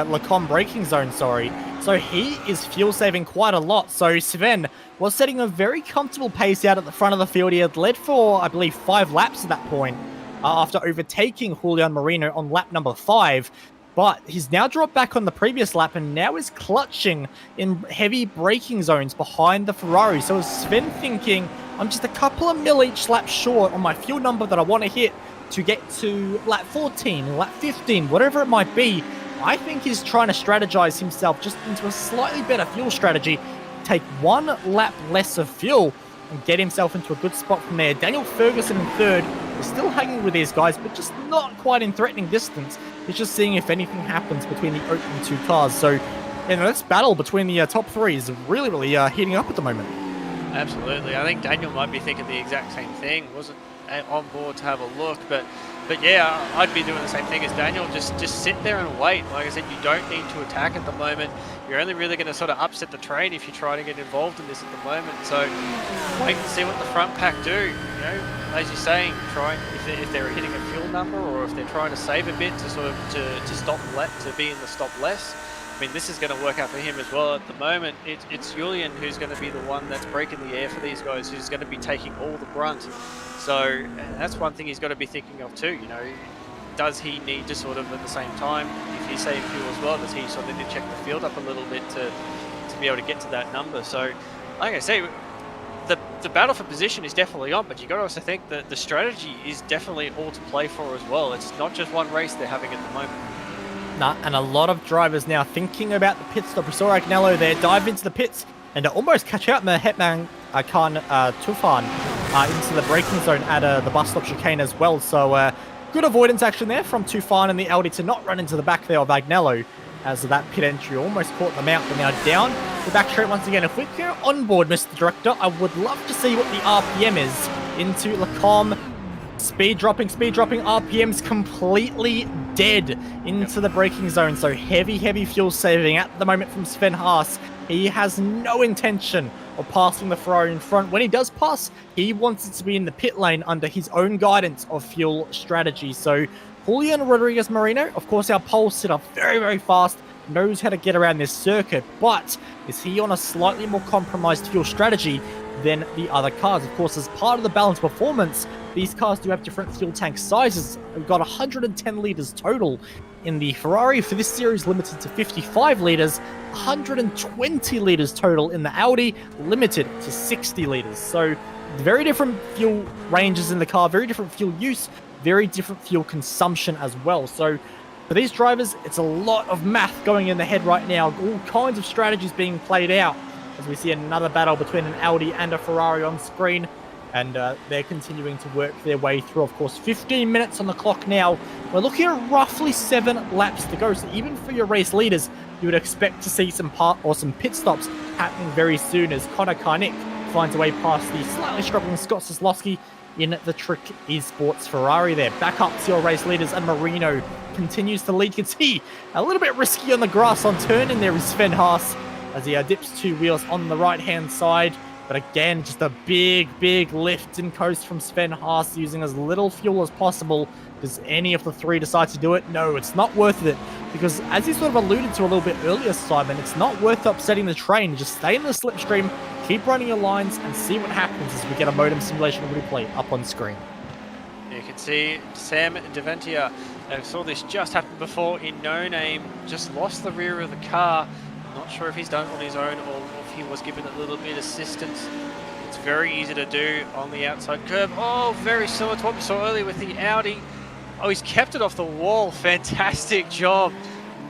Lacombe braking zone, sorry. So he is fuel saving quite a lot. So Sven was setting a very comfortable pace out at the front of the field. He had led for, I believe, 5 laps at that point after overtaking Julian Marino on lap number 5. But he's now dropped back on the previous lap and now is clutching in heavy braking zones behind the Ferrari. So is Sven thinking, I'm just a couple of mil each lap short on my fuel number that I want to hit to get to lap 14, lap 15, whatever it might be. I think he's trying to strategize himself just into a slightly better fuel strategy, take 1 lap less of fuel and get himself into a good spot from there. Daniel Ferguson in 3rd is still hanging with these guys, but just not quite in threatening distance. He's just seeing if anything happens between the opening 2 cars. So, this battle between the top 3 is really, really heating up at the moment. Absolutely. I think Daniel might be thinking the exact same thing. Wasn't on board to have a look, but yeah, I'd be doing the same thing as Daniel. Just sit there and wait. Like I said, you don't need to attack at the moment. You're only really going to sort of upset the train if you try to get involved in this at the moment. So wait and see what the front pack do. As you're saying, if they're hitting a fuel number or if they're trying to save a bit to sort of to be in the stop less. I mean, this is going to work out for him as well. At the moment, it's Julian who's going to be the one that's breaking the air for these guys, who's going to be taking all the brunt. So that's one thing he's got to be thinking of too. Does he need to sort of at the same time, if he's saving fuel as well, does he sort of need to check the field up a little bit to be able to get to that number? So, like I say, the battle for position is definitely on, but you got to also think that the strategy is definitely all to play for as well. It's not just one race they're having at the moment. And a lot of drivers now thinking about the pit stop. We saw Agnello there dive into the pits and to almost catch out Mahetman Khan Tufan into the braking zone at the bus stop chicane as well. So good avoidance action there from Tufan and the Audi to not run into the back there of Agnello, as that pit entry almost caught them out. But now down the back straight once again. If we go on board, Mr. Director, I would love to see what the RPM is into Lacombe. Speed dropping, RPM's completely dead into the braking zone. So heavy fuel saving at the moment from Sven Haas. He has no intention of passing the Ferrari in front. When he does pass, he wants it to be in the pit lane under his own guidance of fuel strategy. So Julian Rodriguez Marino, of course, our pole sitter, very fast, knows how to get around this circuit, but is he on a slightly more compromised fuel strategy than the other cars? Of course, as part of the balanced performance, these cars do have different fuel tank sizes. We've got 110 litres total in the Ferrari. For this series, limited to 55 litres, 120 litres total in the Audi, limited to 60 litres. So very different fuel ranges in the car, very different fuel use, very different fuel consumption as well. So for these drivers, it's a lot of math going in the head right now, all kinds of strategies being played out as we see another battle between an Audi and a Ferrari on screen. And they're continuing to work their way through. Of course, 15 minutes on the clock now. We're looking at roughly 7 laps to go. So even for your race leaders, you would expect to see some pit stops happening very soon as Connor Karnick finds a way past the slightly struggling Scott Soslovsky in the Trick Esports Ferrari there. Back up to your race leaders, and Marino continues to lead. You can see a little bit risky on the grass on turn, and there is Sven Haas as he dips 2 wheels on the right-hand side. But again, just a big lift and coast from Sven Haas, using as little fuel as possible. Does any of the 3 decide to do it? No, it's not worth it. Because as you sort of alluded to a little bit earlier, Simon, it's not worth upsetting the train. Just stay in the slipstream, keep running your lines, and see what happens as we get a modem simulation replay up on screen. You can see Sam Deventia. I saw this just happen before in No Name. Just lost the rear of the car. Not sure if he's done it on his own or if he was given a little bit of assistance. It's very easy to do on the outside curb. Oh, very similar to what we saw earlier with the Audi. Oh, he's kept it off the wall. Fantastic job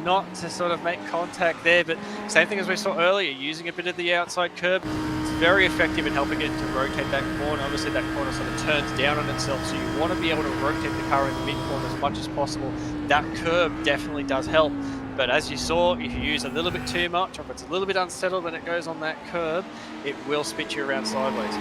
not to sort of make contact there. But same thing as we saw earlier, using a bit of the outside curb to very effective in helping it to rotate that corner. Obviously that corner sort of turns down on itself, so you want to be able to rotate the car in the mid-corner as much as possible. That curb definitely does help. But as you saw, if you use a little bit too much, or if it's a little bit unsettled when it goes on that curb, it will spit you around sideways.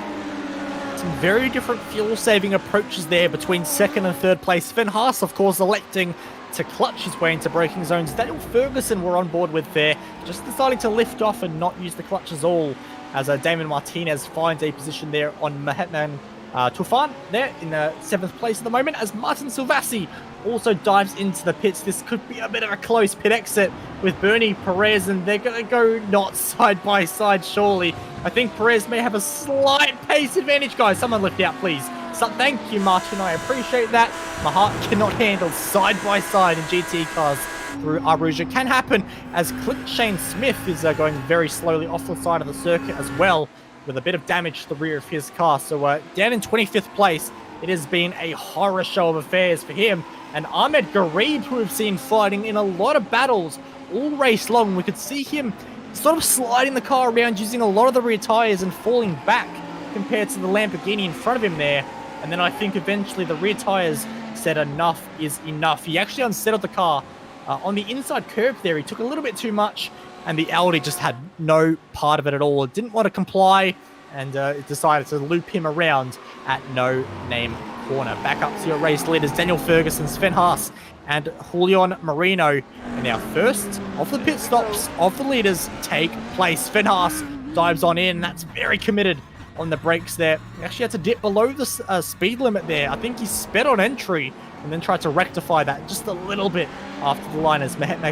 Some very different fuel-saving approaches there between second and third place. Sven Haas, of course, electing to clutch his way into braking zones. Daniel Ferguson were on board with there, just deciding to lift off and not use the clutches all, as Damon Martinez finds a position there on Mahetman Tufan there in 7th place at the moment, as Martin Silvassi also dives into the pits. This could be a bit of a close pit exit with Bernie Perez, and they're going to go not side by side, surely. I think Perez may have a slight pace advantage. Guys, someone lift out, please. So thank you, Martin. I appreciate that. My heart cannot handle side by side in GT cars through Aruja. Can happen, as Clint Shane Smith is going very slowly off the side of the circuit as well, with a bit of damage to the rear of his car. So down in 25th place, it has been a horror show of affairs for him. And Ahmed Garib, who we've seen fighting in a lot of battles all race long, we could see him sort of sliding the car around using a lot of the rear tyres and falling back compared to the Lamborghini in front of him there. And then I think eventually the rear tyres said enough is enough. He actually unsettled the car on the inside curve there. He took a little bit too much, and the Audi just had no part of it at all. It didn't want to comply, and it decided to loop him around at No Name Corner. Back up to your race leaders, Daniel Ferguson, Sven Haas, and Julian Marino. And now first of the pit stops of the leaders take place. Sven Haas dives on in. That's very committed on the brakes there. He actually had to dip below the speed limit there. I think he sped on entry and then tried to rectify that just a little bit after the line as Tufan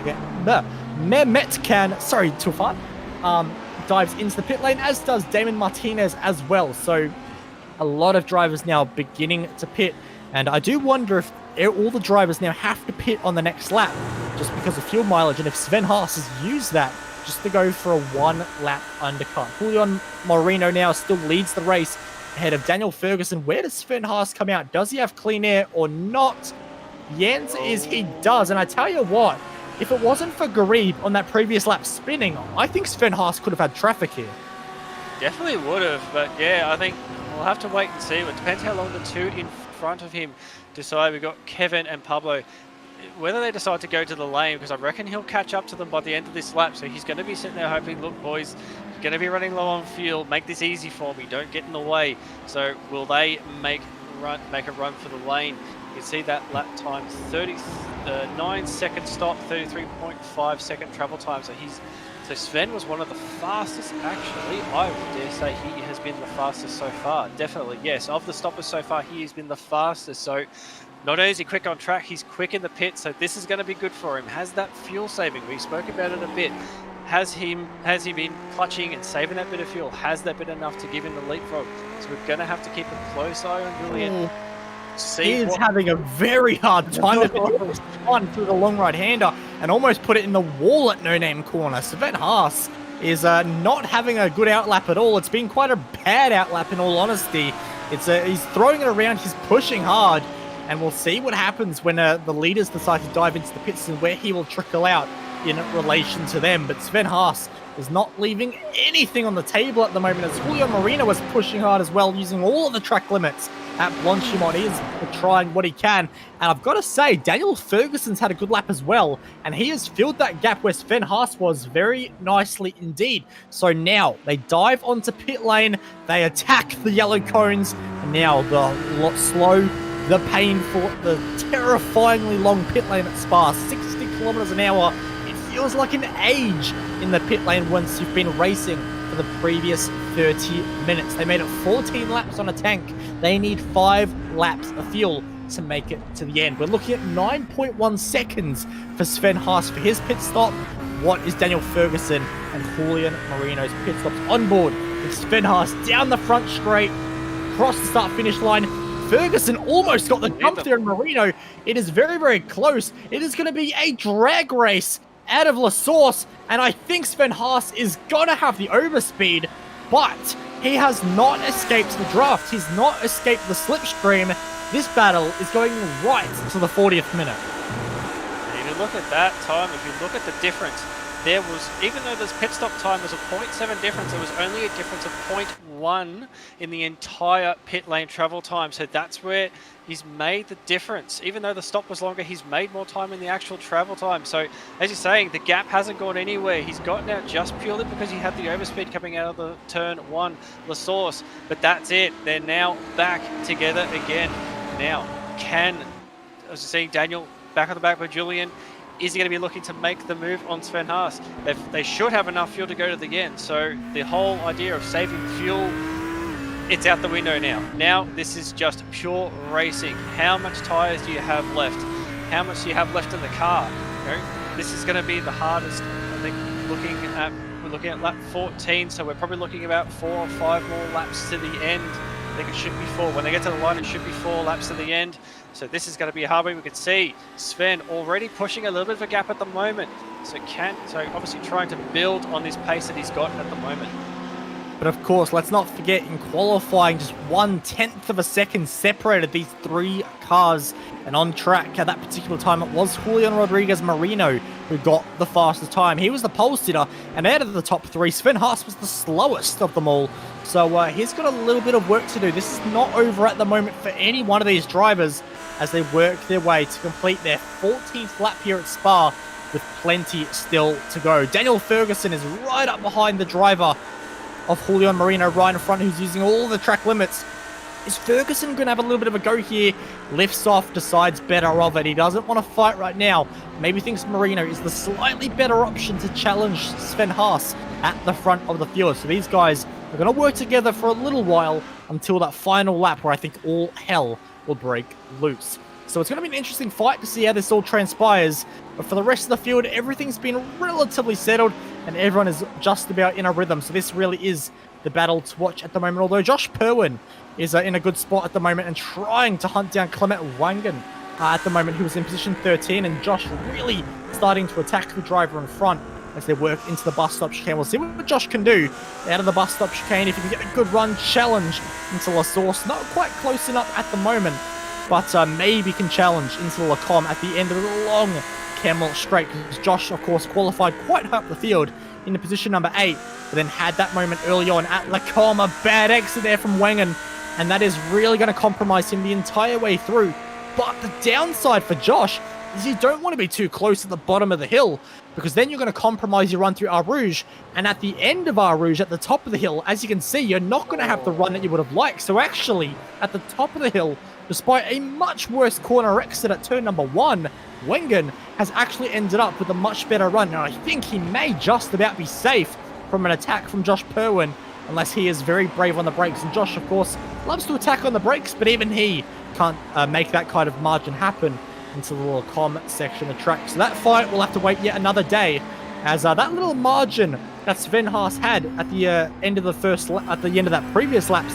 dives into the pit lane, as does Damon Martinez as well. So a lot of drivers now beginning to pit, and I do wonder if all the drivers now have to pit on the next lap just because of fuel mileage, and if Sven Haas has used that just to go for a 1-lap undercut. Julian Marino now still leads the race ahead of Daniel Ferguson. Where does Sven Haas come out? Does he have clean air or not? The answer is he does, and I tell you what, if it wasn't for Garib on that previous lap spinning, I think Sven Haas could have had traffic here. Definitely would have, but yeah, I think we'll have to wait and see. It depends how long the two in front of him decide. We've got Kevin and Pablo. Whether they decide to go to the lane, because I reckon he'll catch up to them by the end of this lap. So he's going to be sitting there hoping, look, boys, you're going to be running low on fuel. Make this easy for me. Don't get in the way. So will they make a run for the lane? You can see that lap time, 39-second stop, 33.5 second travel time. So Sven was one of the fastest, actually. I would dare say he has been the fastest so far. Definitely, yes. Of the stoppers so far, he has been the fastest. So not only is he quick on track, he's quick in the pit. So this is going to be good for him. Has that fuel saving? We spoke about it a bit. Has he been clutching and saving that bit of fuel? Has that been enough to give him the leapfrog? So we're going to have to keep a close eye on Julian. He is having a very hard time on through the long right-hander and almost put it in the wall at No Name Corner. Sven Haas is not having a good outlap at all. It's been quite a bad outlap in all honesty. He's throwing it around, he's pushing hard, and we'll see what happens when the leaders decide to dive into the pits and where he will trickle out in relation to them. But Sven Haas is not leaving anything on the table at the moment, as Julian Marino was pushing hard as well, using all of the track limits at Blanchimont. He is trying what he can, and I've got to say, Daniel Ferguson's had a good lap as well, and he has filled that gap where Sven Haas was very nicely indeed. So now they dive onto pit lane, they attack the yellow cones, and now the slow, the painful, the terrifyingly long pit lane at Spa, 60 kilometers an hour. It feels like an age in the pit lane once you've been racing for the previous 30 minutes. They made it 14 laps on a tank. They need 5 laps of fuel to make it to the end. We're looking at 9.1 seconds for Sven Haas for his pit stop. What is Daniel Ferguson and Julian Marino's pit stops on board? It's Sven Haas down the front straight, across the start-finish line. Ferguson almost got the jump there in Marino. It is very, very close. It is going to be a drag race out of La Source, and I think Sven Haas is going to have the overspeed, but he has not escaped the draft. He's not escaped the slipstream. This battle is going right to the 40th minute. If you look at that time, if you look at the difference there was, even though this pit stop time was a 0.7 difference, it was only a difference of 0.1 in the entire pit lane travel time. So that's where he's made the difference. Even though the stop was longer, he's made more time in the actual travel time. So as you're saying, the gap hasn't gone anywhere. He's gotten out just purely because he had the overspeed coming out of the turn 1 La Source. But that's it. They're now back together again. Now, as you're saying, Daniel back on the back with Julian. Is he going to be looking to make the move on Sven Haas? They should have enough fuel to go to the end. So the whole idea of saving fuel, it's out the window now. Now this is just pure racing. How much tyres do you have left? How much do you have left in the car? You know, this is going to be the hardest. I think we're looking at lap 14, so we're probably looking about 4 or 5 more laps to the end. I think it should be 4. When they get to the line, it should be 4 laps to the end. So this is going to be a hard one. We can see Sven already pushing a little bit of a gap at the moment. So obviously trying to build on this pace that he's got at the moment. But of course, let's not forget in qualifying, just 1/10 of a second separated these 3 cars. And on track at that particular time, it was Julian Rodriguez Marino who got the fastest time. He was the pole sitter, and out of the top 3, Sven Haas was the slowest of them all. So he's got a little bit of work to do. This is not over at the moment for any one of these drivers as they work their way to complete their 14th lap here at Spa with plenty still to go. Daniel Ferguson is right up behind the driver of Julian Marino right in front, who's using all the track limits. Is Ferguson going to have a little bit of a go here? Lifts off, decides better of it. He doesn't want to fight right now. Maybe thinks Marino is the slightly better option to challenge Sven Haas at the front of the field. So these guys are going to work together for a little while until that final lap where I think all hell will break loose. So it's going to be an interesting fight to see how this all transpires. But for the rest of the field, everything's been relatively settled and everyone is just about in a rhythm. So this really is the battle to watch at the moment. Although Josh Perwin is in a good spot at the moment and trying to hunt down Clement Wangan at the moment, who was in position 13. And Josh really starting to attack the driver in front as they work into the bus stop chicane. We'll see what Josh can do out of the bus stop chicane. If he can get a good run challenge into La Source. Not quite close enough at the moment, but maybe can challenge into Lacombe at the end of the long Camel straight. Because Josh, of course, qualified quite high up the field into position number 8, but then had that moment early on at Lacombe. A bad exit there from Wangan, and that is really going to compromise him the entire way through. But the downside for Josh is you don't want to be too close at the bottom of the hill, because then you're going to compromise your run through Ar Rouge, and at the end of Ar Rouge, at the top of the hill, as you can see, you're not going to have the run that you would have liked. So actually, at the top of the hill, despite a much worse corner exit at turn number 1, Wengen has actually ended up with a much better run, and I think he may just about be safe from an attack from Josh Perwin, unless he is very brave on the brakes. And Josh, of course, loves to attack on the brakes, but even he can't make that kind of margin happen into the Lacombe section of the track. So that fight will have to wait yet another day, as that little margin that Sven Haas had at the end of that previous lap,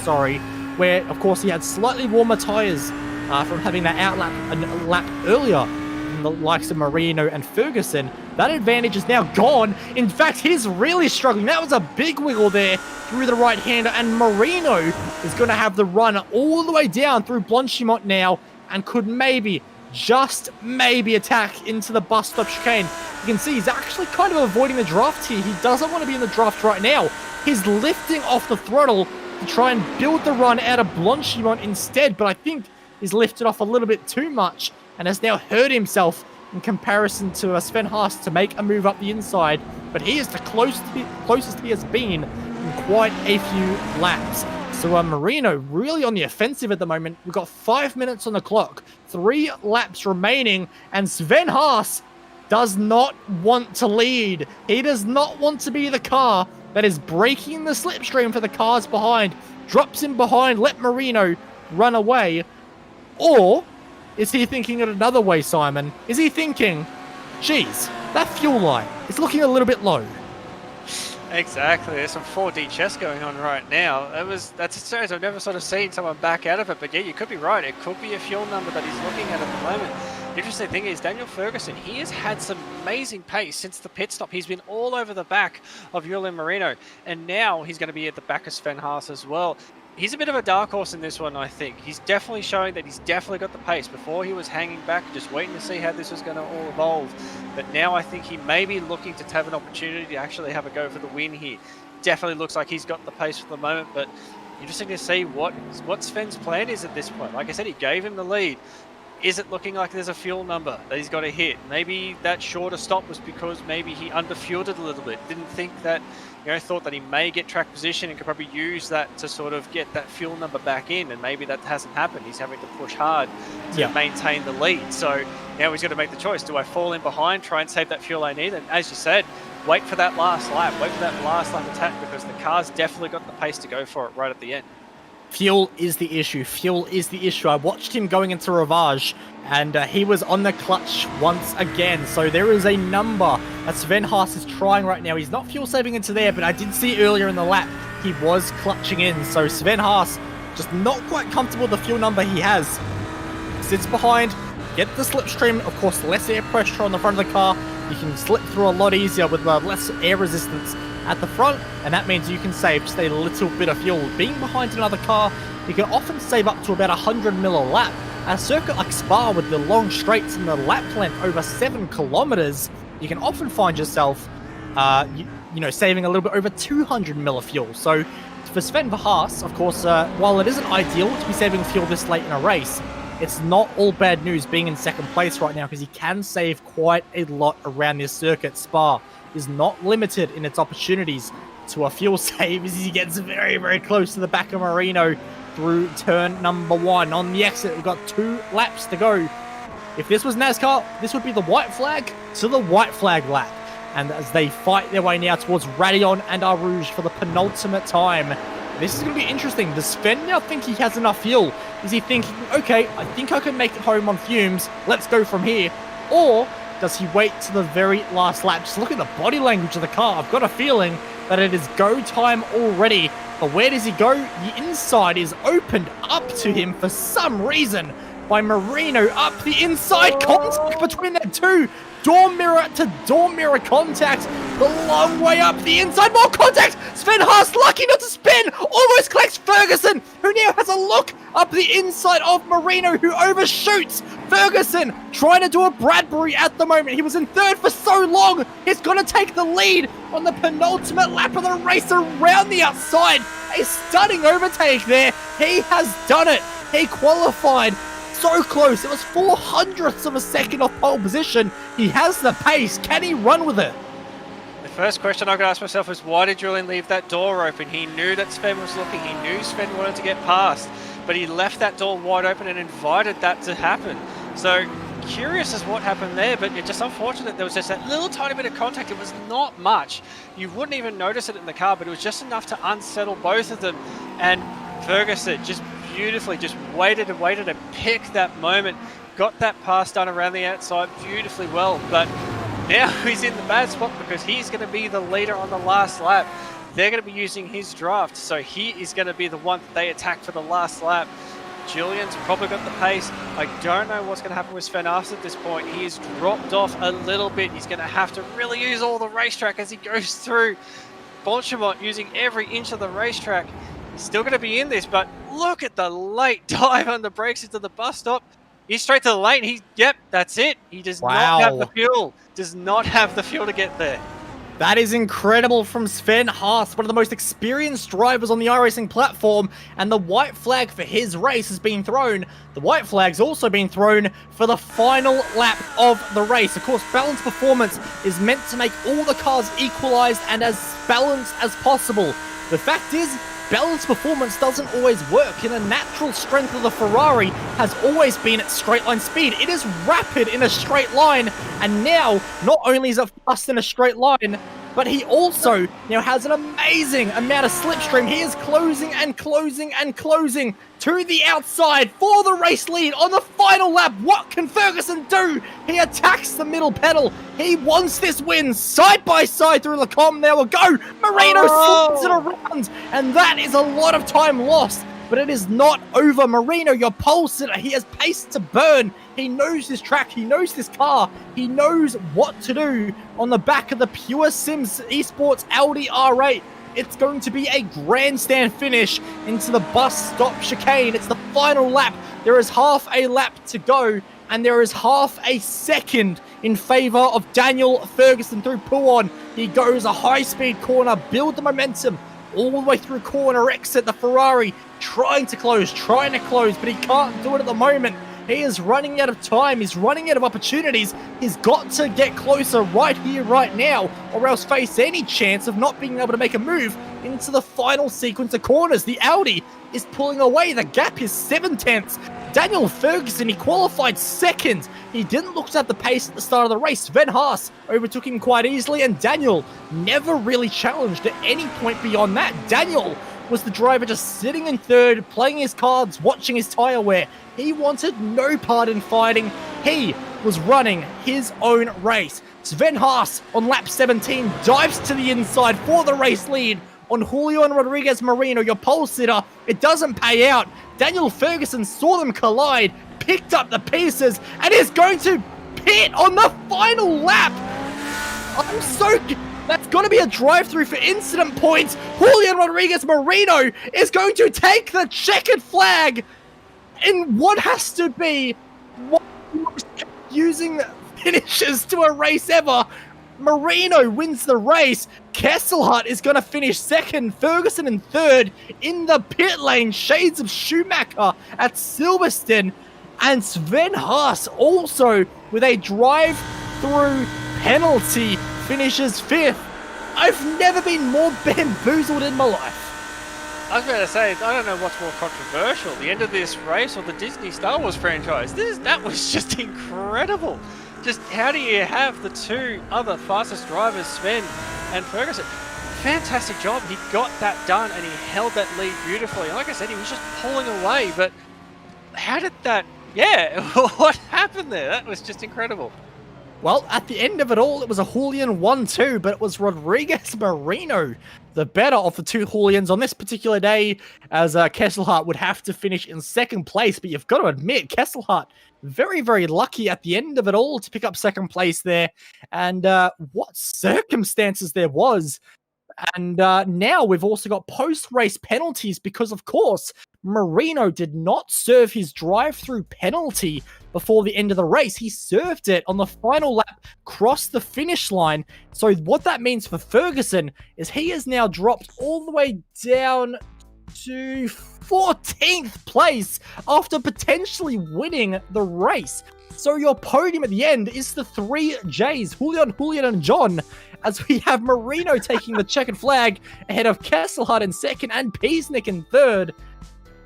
where of course he had slightly warmer tyres from having that outlap a lap earlier than the likes of Marino and Ferguson. That advantage is now gone. In fact, he's really struggling. That was a big wiggle there through the right-hander, and Marino is going to have the run all the way down through Blanchimont now, and could maybe, just maybe, attack into the bus stop chicane. You can see he's actually kind of avoiding the draft here. He doesn't want to be in the draft right now. He's lifting off the throttle to try and build the run out of Blanchimont instead, but I think he's lifted off a little bit too much and has now hurt himself in comparison to Sven Haas to make a move up the inside. But he is the closest he has been in quite a few laps. So Marino really on the offensive at the moment. We've got 5 minutes on the clock, 3 laps remaining, and Sven Haas does not want to lead. He does not want to be the car that is breaking the slipstream for the cars behind, drops in behind, let Marino run away. Or is he thinking it another way, Simon? Is he thinking, geez, that fuel line is looking a little bit low? Exactly. There's some 4D chess going on right now. That's a series I've never sort of seen someone back out of it, but yeah, you could be right. It could be a fuel number that he's looking at the moment. The interesting thing is Daniel Ferguson, he has had some amazing pace since the pit stop. He's been all over the back of Julian Marino, and now he's going to be at the back of Sven Haas as well. he's a bit of a dark horse in this one, I think. He's definitely showing that he's definitely got the pace. Before he was hanging back, just waiting to see how this was going to all evolve. But now I think he may be looking to have an opportunity to actually have a go for the win here. Definitely looks like he's got the pace for the moment, but interesting to see what Sven's plan is at this point. Like I said, he gave him the lead. Is it looking like there's a fuel number that he's got to hit? Maybe that shorter stop was because maybe he underfueled it a little bit. Didn't think that, thought that he may get track position and could probably use that to sort of get that fuel number back in, and maybe that hasn't happened. He's having to push hard to maintain the lead. So now he's got to make the choice. Do I fall in behind, try and save that fuel I need? And as you said, wait for that last lap. Wait for that last lap attack, because the car's definitely got the pace to go for it right at the end. Fuel is the issue. Fuel is the issue. I watched him going into Ravage, and he was on the clutch once again. So there is a number that Sven Haas is trying right now. He's not fuel saving into there, but I did see earlier in the lap he was clutching in. So Sven Haas just not quite comfortable with the fuel number he has. Sits behind, get the slipstream. Of course, less air pressure on the front of the car. You can slip through a lot easier with less air resistance at the front, and that means you can save just a little bit of fuel. Being behind another car, you can often save up to about 100 mil a lap. At a circuit like Spa with the long straights and the lap length over 7 kilometers, you can often find yourself, saving a little bit over 200 mil of fuel. So for Sven Haas, of course, while it isn't ideal to be saving fuel this late in a race, it's not all bad news being in second place right now, because he can save quite a lot around this circuit. Spa is not limited in its opportunities to a fuel save as he gets very, very close to the back of Marino through turn number 1. On the exit, we've got 2 laps to go. If this was NASCAR, this would be the white flag to the white flag lap. And as they fight their way now towards Radion and Arouge for the penultimate time, this is going to be interesting. Does Sven now think he has enough fuel? Is he thinking, okay, I think I can make it home on fumes, let's go from here? Or does he wait to the very last lap? Just look at the body language of the car. I've got a feeling that it is go time already. But where does he go? The inside is opened up to him for some reason by Marino up the inside. Contact between the two. Door mirror to door mirror contact. The long way up the inside. More contact. Sven Haas lucky not to spin. Almost collects Ferguson, who now has a look up the inside of Marino, who overshoots. Ferguson trying to do a Bradbury at the moment. He was in third for so long. He's going to take the lead on the penultimate lap of the race around the outside. A stunning overtake there. He has done it. He qualified. So close. It was 0.04 of a second off pole position. He has the pace. Can he run with it? The first question I could ask myself is, why did Julian leave that door open? He knew that Sven was looking. He knew Sven wanted to get past, but he left that door wide open and invited that to happen. So curious as what happened there, but it's just unfortunate there was just that little tiny bit of contact. It was not much. You wouldn't even notice it in the car, but it was just enough to unsettle both of them. And Ferguson just beautifully just waited and waited and picked that moment, got that pass done around the outside beautifully well. But now he's in the bad spot because he's going to be the leader on the last lap. They're going to be using his draft, so he is going to be the one that they attack for the last lap. Julian's probably got the pace. I don't know what's going to happen with Sven Haas at this point. He has dropped off a little bit. He's going to have to really use all the racetrack as he goes through. Francorchamps using every inch of the racetrack. He's still going to be in this, but look at the late dive on the brakes into the bus stop. He's straight to the lane. Yep, that's it. He does not have the fuel. Does not have the fuel to get there. That is incredible from Sven Haas, one of the most experienced drivers on the iRacing platform, and the white flag for his race has been thrown. The white flag's also been thrown for the final lap of the race. Of course, balanced performance is meant to make all the cars equalized and as balanced as possible. The fact is, balanced performance doesn't always work, and the natural strength of the Ferrari has always been its straight line speed. It is rapid in a straight line, and now not only is it fast in a straight line, but he also now has an amazing amount of slipstream. He is closing and closing and closing to the outside for the race lead on the final lap. What can Ferguson do? He attacks the middle pedal. He wants this win side by side through Lecom. There we go. Marino slips it around, and that is a lot of time lost. But it is not over. Marino, your pole sitter, he has pace to burn. He knows his track. He knows this car. He knows what to do on the back of the Pure Sims Esports Audi R8. It's going to be a grandstand finish into the bus stop chicane. It's the final lap. There is half a lap to go, and there is half a second in favor of Daniel Ferguson through Puon. He goes a high-speed corner, build the momentum all the way through corner exit. The Ferrari trying to close, but he can't do it at the moment. He is running out of time. He's running out of opportunities. He's got to get closer right here, right now, or else face any chance of not being able to make a move into the final sequence of corners. The Audi is pulling away. The gap is 7/10. Daniel Ferguson, he qualified second. He didn't look at the pace at the start of the race. Sven Haas overtook him quite easily, and Daniel never really challenged at any point beyond that. Daniel was the driver just sitting in third, playing his cards, watching his tyre wear. He wanted no part in fighting. He was running his own race. Sven Haas on lap 17 dives to the inside for the race lead on Julian Rodriguez Marino, your pole sitter. It doesn't pay out. Daniel Ferguson saw them collide, picked up the pieces, and is going to pit on the final lap. That's going to be a drive-through for incident points. Julian Rodriguez Marino is going to take the checkered flag in what has to be one of the most confusing finishes to a race ever. Marino wins the race. Kesselhut is going to finish second. Ferguson in third. In the pit lane, shades of Schumacher at Silverstone. And Sven Haas also with a drive-through penalty finishes fifth. I've never been more bamboozled in my life. I was going to say, I don't know what's more controversial, the end of this race or the Disney Star Wars franchise. That was just incredible. Just how do you have the two other fastest drivers, Sven and Ferguson? Fantastic job. He got that done and he held that lead beautifully. Like I said, he was just pulling away, but how did that, what happened there? That was just incredible. Well, at the end of it all, it was a Julian 1-2, but it was Rodriguez Marino, the better of the two Julians on this particular day, as Kesselhut would have to finish in second place. But you've got to admit, Kesselhut, very, very lucky at the end of it all to pick up second place there. And what circumstances there was. And now we've also got post-race penalties because, of course, Marino did not serve his drive-through penalty before the end of the race. He served it on the final lap, crossed the finish line. So what that means for Ferguson is he has now dropped all the way down to 14th place after potentially winning the race. So your podium at the end is the three J's, Julian, and John, as we have Marino taking the checkered flag ahead of Kesselhut in second and Piesnik in third.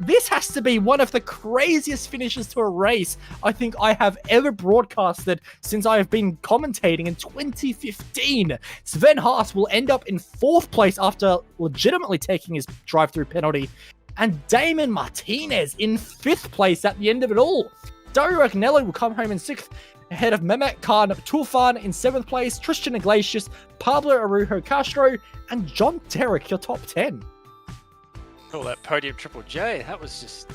This has to be one of the craziest finishes to a race I think I have ever broadcasted since I have been commentating in 2015. Sven Haas will end up in fourth place after legitimately taking his drive-through penalty, and Damon Martinez in fifth place at the end of it all. Dario Agnello will come home in sixth, ahead of Mehmet Khan Tufan in seventh place, Tristan Iglesias, Pablo Arujo Castro, and John Derrick, your top 10. Oh, that podium Triple J, that was just,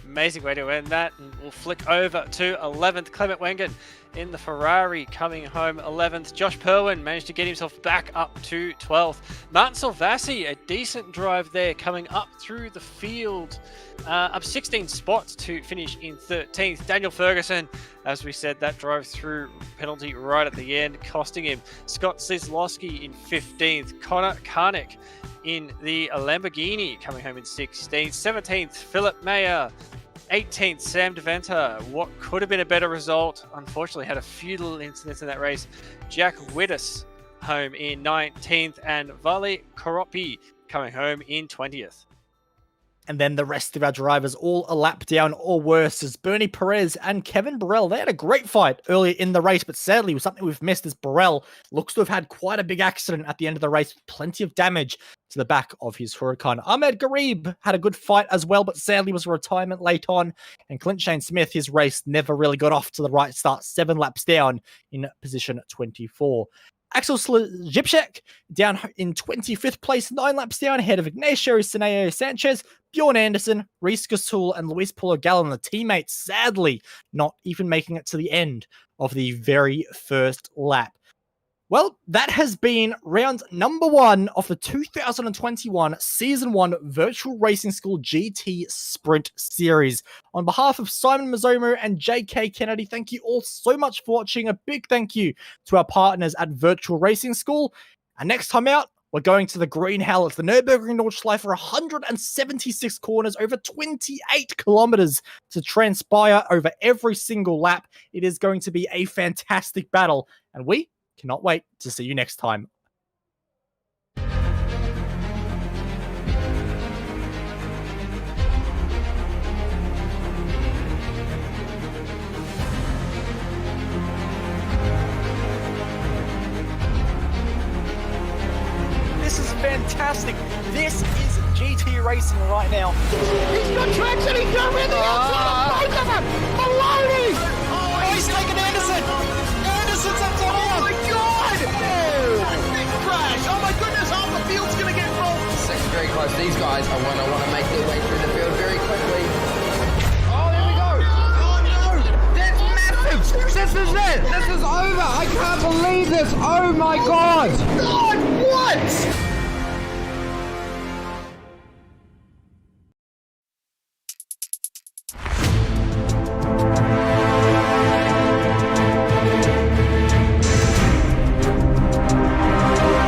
amazing way to end that. And we'll flick over to 11th, Clement Wengen in the Ferrari coming home 11th. Josh Perwin managed to get himself back up to 12th. Martin Salvasi, a decent drive there, coming up through the field, up 16 spots to finish in 13th. Daniel Ferguson, as we said, that drive through penalty right at the end, costing him. Scott Cisloski in 15th. Connor Karnick in the Lamborghini coming home in 16th. 17th, Philip Mayer. 18th, Sam Deventer. What could have been a better result, unfortunately had a few little incidents in that race. Jack Wittes home in 19th, and Vale Koropi coming home in 20th. And then the rest of our drivers all a lap down or worse as Bernie Perez and Kevin Burrell. They had a great fight early in the race, but sadly was something we've missed as Burrell looks to have had quite a big accident at the end of the race with plenty of damage to the back of his Huracan. Ahmed Garib had a good fight as well, but sadly was a retirement late on. And Clint Shane Smith, his race never really got off to the right start, 7 laps down in position 24. Axel Zipchek down in 25th place, 9 laps down, ahead of Ignacio Sineo Sanchez, Bjorn Anderson, Reese Gasul, and Luis Paulo Gallon, the teammates, sadly not even making it to the end of the very first lap. Well, that has been round number 1 of the 2021 Season 1 Virtual Racing School GT Sprint Series. On behalf of Simon Mazzomo and JK Kennedy, thank you all so much for watching. A big thank you to our partners at Virtual Racing School. And next time out, we're going to the Green Hell at the Nürburgring Nordschleife for 176 corners, over 28 kilometers to transpire over every single lap. It is going to be a fantastic battle, and we cannot wait to see you next time. This is fantastic. This is GT racing right now. He's got traction. He's going in the outside. Both of them. Maloney. Oh, he's taking Anderson. Anderson's up to Oh my God! Big crash! Oh my goodness! Half the field's gonna get rolled. Second very close. These guys I want to make their way through the field very quickly. Oh, there we go. Oh no! That's massive. This is it. This is over. I can't believe this. Oh my God! God!